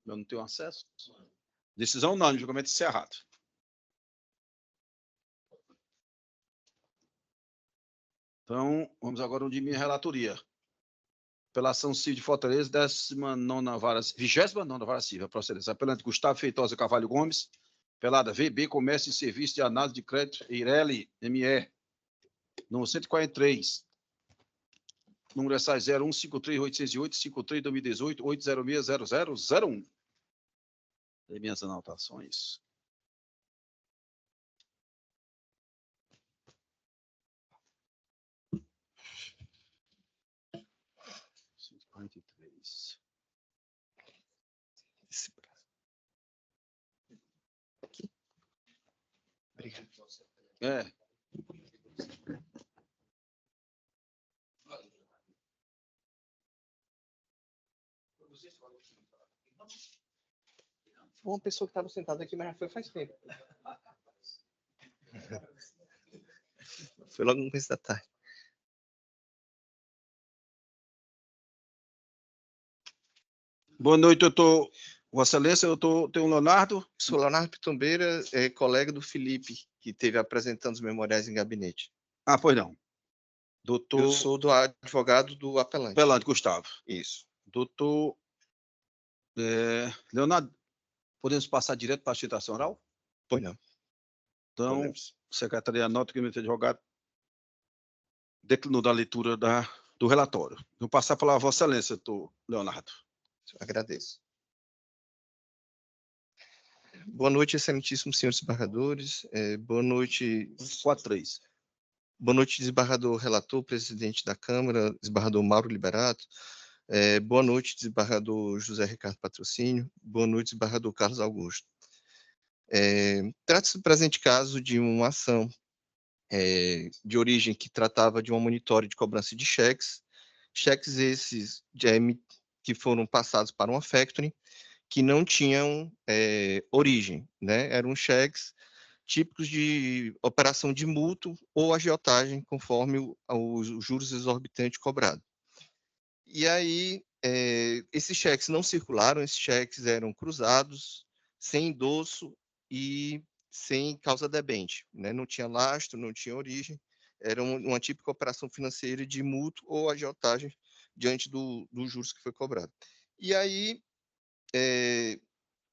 Eu não tenho acesso. Decisão unânime, julgamento encerrado. Então, vamos agora ao de minha relatoria. Apelação civil de Fortaleza, 19ª Vara Civil. Procedência. Apelante Gustavo Feitosa Carvalho Gomes. Pelada VB, Comércio e Serviço de Análise de Crédito, Eireli, ME. Número 143. Número SAI 0153-808, 53-2018, 806-0001. Tem minhas anotações. Obrigado. É. Uma pessoa que estava sentada aqui, mas já foi faz tempo. Foi logo no começo da tarde. Boa noite, doutor. Vossa Excelência, doutor Leonardo. Sou Leonardo Pitombeira, colega do Felipe, que esteve apresentando os memoriais em gabinete. Ah, pois não. Doutor... Eu sou do advogado do apelante. Apelante, Gustavo. Isso. Doutor Leonardo, podemos passar direto para a citação oral? Pois não. Então, Podemos. Secretaria anota que o advogado declinou da leitura do relatório. Vou passar a palavra a Vossa Excelência, doutor Leonardo. Agradeço. Boa noite, excelentíssimos senhores desembargadores. Boa noite. 4-3. Boa noite, desembargador relator, presidente da Câmara, desembargador Mauro Liberato. Boa noite, desembargador José Ricardo Patrocínio. Boa noite, desembargador Carlos Augusto. Trata-se do presente caso de uma ação de origem que tratava de uma monitória de cobrança de cheques esses que foram passados para uma factoring, que não tinham origem, né? Eram cheques típicos de operação de mútuo ou agiotagem, conforme os juros exorbitantes cobrados. E aí, esses cheques não circularam, esses cheques eram cruzados, sem endosso e sem causa debente, né? Não tinha lastro, não tinha origem, era uma típica operação financeira de mútuo ou agiotagem diante dos juros que foi cobrado. E aí,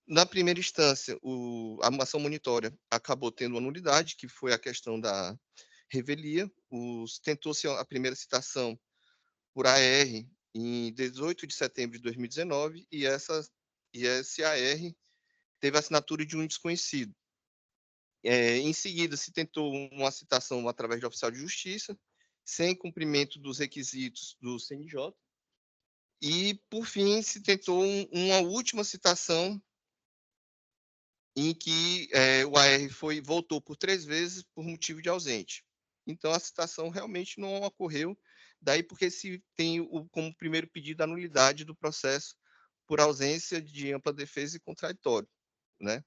na primeira instância, a ação monitória acabou tendo uma nulidade, que foi a questão da revelia. Tentou-se a primeira citação por AR em 18 de setembro de 2019, e esse AR teve a assinatura de um desconhecido. Em seguida, se tentou uma citação através de oficial de justiça, sem cumprimento dos requisitos do CNJ, e, por fim, se tentou uma última citação em que o AR voltou por 3 vezes por motivo de ausente. Então, a citação realmente não ocorreu, daí porque se tem como primeiro pedido a nulidade do processo por ausência de ampla defesa e contraditório, né?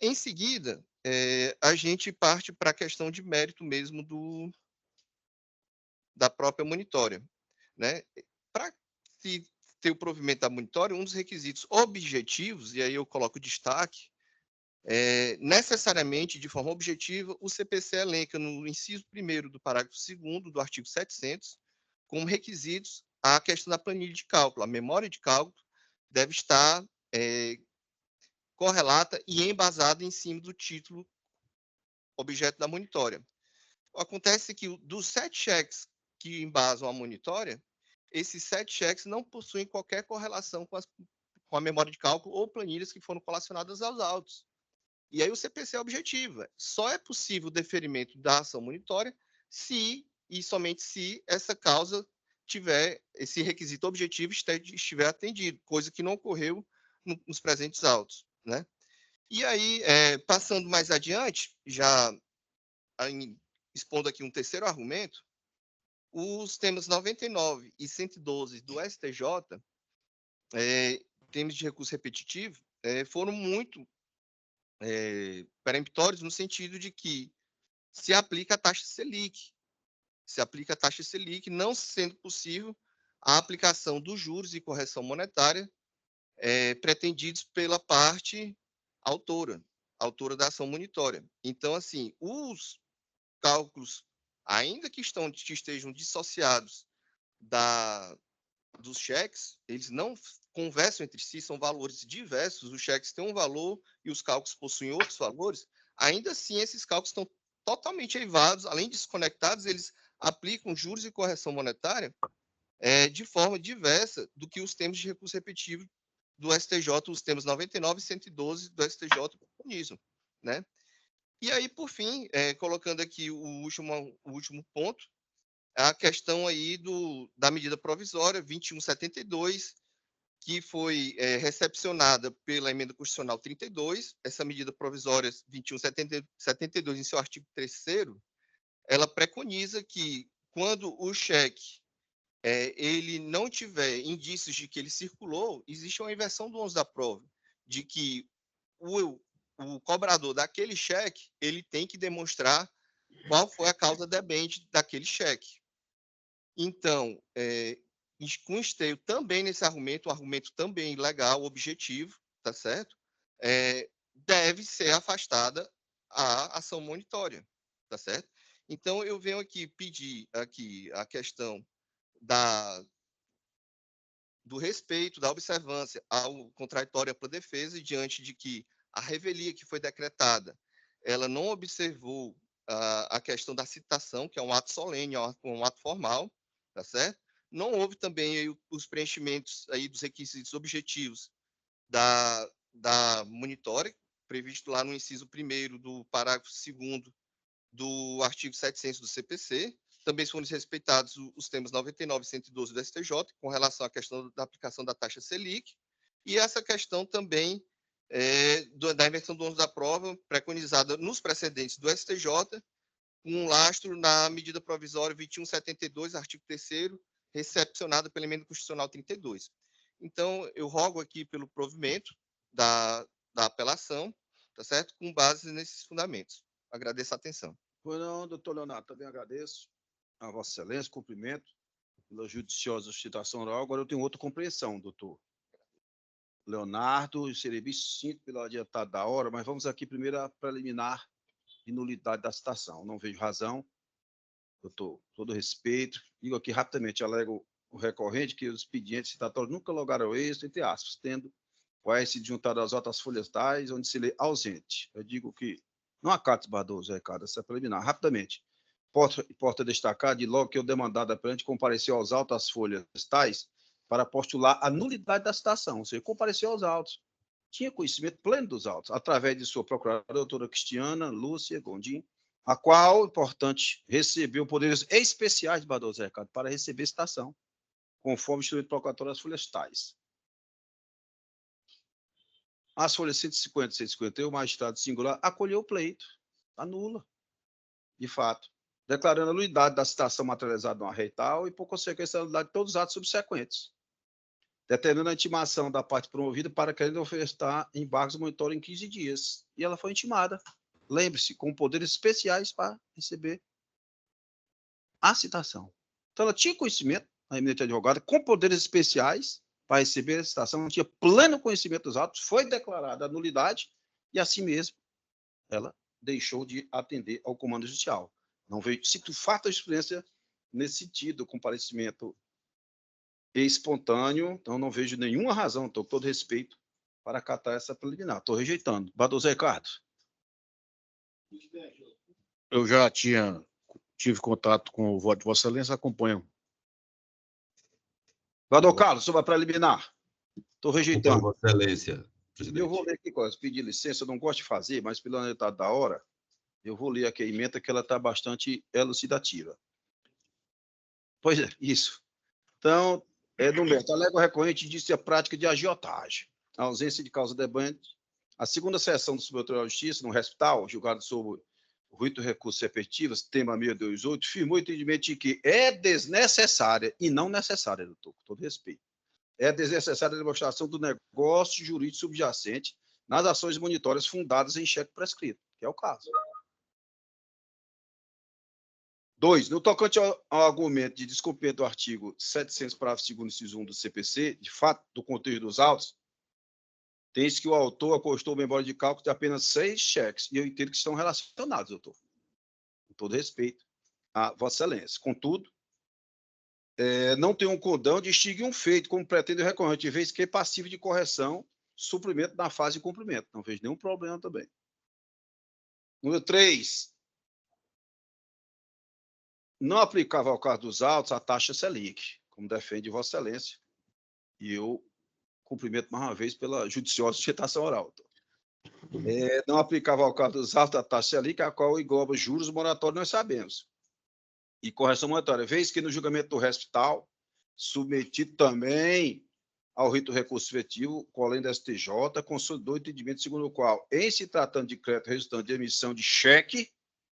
Em seguida, a gente parte para a questão de mérito mesmo da própria monitória, né? Para se ter o provimento da monitória, um dos requisitos objetivos, e aí eu coloco destaque, necessariamente, de forma objetiva, o CPC elenca no inciso 1º do parágrafo 2º do artigo 700, como requisitos a questão da planilha de cálculo. A memória de cálculo deve estar correlata e embasada em cima do título objeto da monitória. Acontece que dos 7 cheques que embasam a monitória, esses 7 cheques não possuem qualquer correlação com a memória de cálculo ou planilhas que foram colacionadas aos autos. E aí o CPC é objetivo. Só é possível o deferimento da ação monitória se e somente se essa causa tiver, esse requisito objetivo estiver atendido, coisa que não ocorreu nos presentes autos, né? E aí, passando mais adiante, já expondo aqui um terceiro argumento, os temas 99 e 112 do STJ, temas de recurso repetitivo, foram muito peremptórios no sentido de que se aplica a taxa Selic. Se aplica a taxa Selic, não sendo possível a aplicação dos juros e correção monetária pretendidos pela parte autora da ação monitória. Então, assim, os cálculos, ainda que estejam dissociados dos cheques, eles não conversam entre si, são valores diversos, os cheques têm um valor e os cálculos possuem outros valores, ainda assim esses cálculos estão totalmente eivados, além de desconectados, eles aplicam juros e correção monetária de forma diversa do que os termos de recurso repetitivo do STJ, os termos 99 e 112 do STJ preconizam, né? E aí, por fim, colocando aqui o último ponto, a questão aí da medida provisória 2172, que foi recepcionada pela emenda constitucional 32. Essa medida provisória 2172, em seu artigo 3º, ela preconiza que, quando o cheque ele não tiver indícios de que ele circulou, existe uma inversão do ônus da prova, de que o cobrador daquele cheque ele tem que demonstrar qual foi a causa debente daquele cheque. Então, com esteio também nesse argumento, um argumento também legal, objetivo, tá certo? Deve ser afastada a ação monitória, tá certo? Então, eu venho aqui pedir aqui a questão do respeito, da observância ao contraditório e ampla defesa, diante de que a revelia que foi decretada, ela não observou a questão da citação, que é um ato solene, um ato formal, tá certo? Não houve também aí os preenchimentos aí dos requisitos objetivos da monitória, previsto lá no inciso 1º do parágrafo 2º do artigo 700 do CPC. Também foram respeitados os termos 99 e 112 do STJ, com relação à questão da aplicação da taxa Selic, e essa questão também da inversão do ônus da prova, preconizada nos precedentes do STJ, um lastro na medida provisória 2172, artigo 3º, recepcionada pela emenda constitucional 32. Então, eu rogo aqui pelo provimento da apelação, tá certo? Com base nesses fundamentos. Agradeço a atenção. Pois não, doutor Leonardo, também agradeço a Vossa Excelência, cumprimento pela judiciosa citação oral. Agora eu tenho outra compreensão, doutor Leonardo, eu serei bem sucinto pelo adiantado da hora, mas vamos aqui primeiro a preliminar e nulidade da citação. Não vejo razão, doutor, todo respeito. Digo aqui rapidamente, alego o recorrente que os expedientes citatórios nunca logaram êxito, entre aspas, tendo o AS juntado às outras folhas tais, onde se lê ausente. Eu digo que não acato, Bardoso, recado, essa é preliminar. Rapidamente, importa destacar, de logo que o demandado apelante compareceu aos autos às folhas tais para postular a nulidade da citação, ou seja, compareceu aos autos. Tinha conhecimento pleno dos autos, através de sua procuradora, a doutora Cristiana Lúcia Gondim, a qual, importante, recebeu poderes especiais de Bardoso Recado para receber citação, conforme o instrumento procuratório das folhas tais. As folhas 150 e 151, o magistrado singular acolheu o pleito, anula, de fato, declarando a nulidade da citação materializada no arreital e, por consequência, a nulidade de todos os atos subsequentes, determinando a intimação da parte promovida para que ele ofertar embargos de monitório em 15 dias. E ela foi intimada, lembre-se, com poderes especiais para receber a citação. Então, ela tinha conhecimento, a eminente advogada, com poderes especiais para receber a citação, não tinha pleno conhecimento dos autos, foi declarada a nulidade e, assim mesmo, ela deixou de atender ao comando judicial. Não veio, cito fato de experiência nesse sentido, comparecimento espontâneo, então não vejo nenhuma razão, estou com todo respeito, para acatar essa preliminar. Estou rejeitando. Bardoso Ricardo. Eu já tive contato com o voto de Vossa Excelência, acompanho. Bardoso Carlos, sobre a preliminar. Estou rejeitando. Vossa Excelência, presidente. Eu vou ler aqui, pedir licença, eu não gosto de fazer, mas pela metade da hora, eu vou ler aqui a emenda que ela está bastante elucidativa. Pois é, isso. Então, Humberto, alega o recorrente disse a prática de agiotagem, a ausência de causa debante. A segunda sessão do Supremo Tribunal de Justiça, no recital, julgado sobre o rito de recursos repetitivos, tema 628, firmou o entendimento de que é desnecessária e não necessária, doutor, com todo respeito. É desnecessária a demonstração do negócio jurídico subjacente nas ações monitórias fundadas em cheque prescrito, que é o caso. 2. No tocante ao argumento de descumprimento do artigo 700, parágrafo 2º, inciso 1 do CPC, de fato, do conteúdo dos autos, Tem-se que o autor acostou o memória de cálculo de apenas 6 cheques, e eu entendo que estão relacionados, doutor. Com todo respeito a Vossa Excelência. Contudo, não tem um condão de extinguir um feito, como pretende o recorrente, vez que é passivo de correção, suprimento na fase de cumprimento. Não vejo nenhum problema também. Número 3. Não aplicava ao caso dos autos a taxa Selic, como defende Vossa Excelência. E eu cumprimento mais uma vez pela judiciosa sustentação oral. Não aplicava ao caso dos autos a taxa Selic, a qual engloba juros moratórios, nós sabemos. E correção monetária, vez que no julgamento do hospital, submetido também ao rito recurso efetivo, com além da STJ, consolidou o entendimento segundo o qual, em se tratando de crédito resultante de emissão de cheque,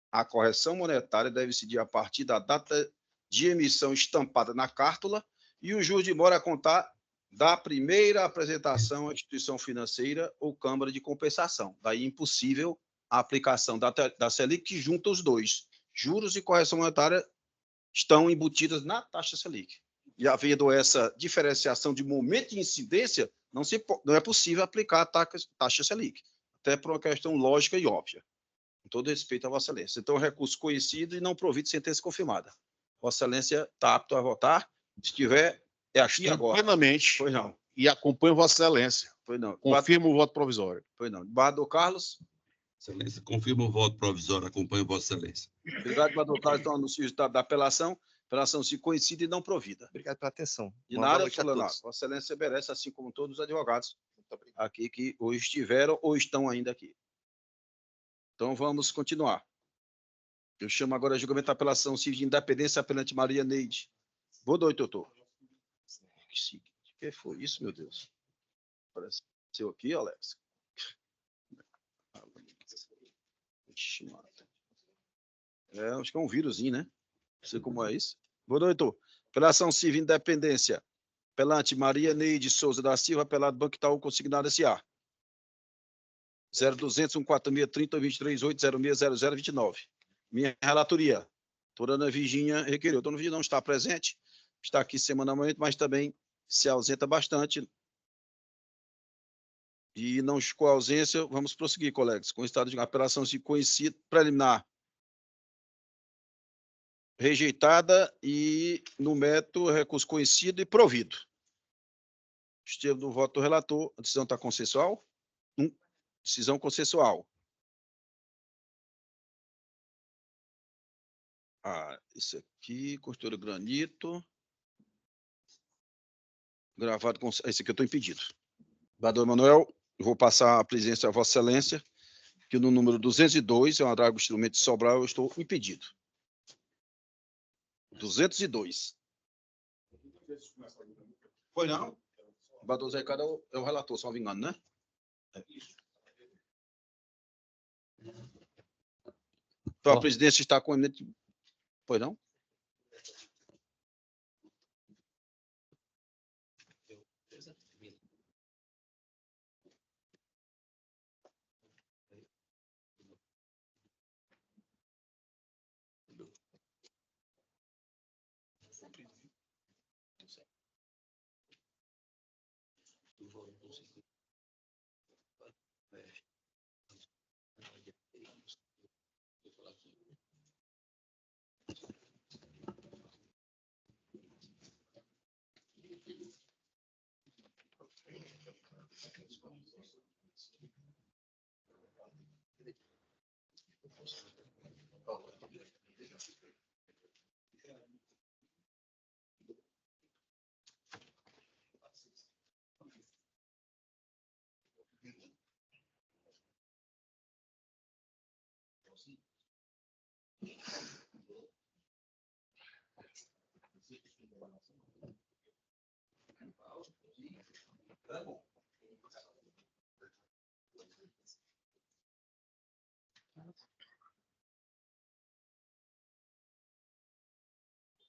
a correção monetária deve incidir a partir da data de emissão estampada na cártula e o juros de mora a contar da primeira apresentação à instituição financeira ou câmara de compensação. Daí impossível a aplicação da Selic, que junta os dois. Juros e correção monetária estão embutidas na taxa Selic. E havendo essa diferenciação de momento de incidência, não é possível aplicar a taxa Selic, até por uma questão lógica e óbvia. Com todo respeito a Vossa Excelência. Então, recurso conhecido e não provido sentença confirmada. Vossa Excelência está apto a votar? Se tiver, é aqui agora. Plenamente. Pois não. E acompanho Vossa Excelência. Pois não. Confirmo o voto provisório. Pois não. Desembargador Carlos? Excelência, confirmo o voto provisório, acompanho Vossa Excelência. Obrigado, desembargador Carlos. Então, anuncio o resultado da apelação. Apelação se conhecida e não provida. Obrigado pela atenção. De nada, Vossa Excelência merece, assim como todos os advogados aqui que hoje estiveram ou estão ainda aqui. Então, vamos continuar. Eu chamo agora a julgamento da apelação civil de independência, apelante Maria Neide. Boa noite, doutor. Que foi isso, meu Deus? Apareceu aqui, Alex? Acho que é um vírusinho, né? Não sei como é isso. Boa noite, doutor. Apelação civil independência. Apelante Maria Neide Souza da Silva, apelado Banco Itaú, consignado S.A. 0200 14630 238 000029. Minha relatoria. Doutora Ana Virgínia requeriu. Doutora Ana Virgínia não está presente, está aqui semanalmente, mas também se ausenta bastante. E não ficou a ausência, vamos prosseguir, colegas, com o estado de apelação se conhecido preliminar rejeitada e no método recurso conhecido e provido. Estevo do voto do relator, a decisão está consensual? Decisão consensual. Esse aqui, construtora granito. Gravado com... Esse aqui eu estou impedido. Bador Manuel, eu vou passar a presidência a Vossa Excelência, que no número 202, é um adrago instrumento de Sobral, eu estou impedido. 202. Foi não? O Bador Zé Ricardo é o relator, se não me engano, né? Então, a presidência está com... Pois não? Tá bom.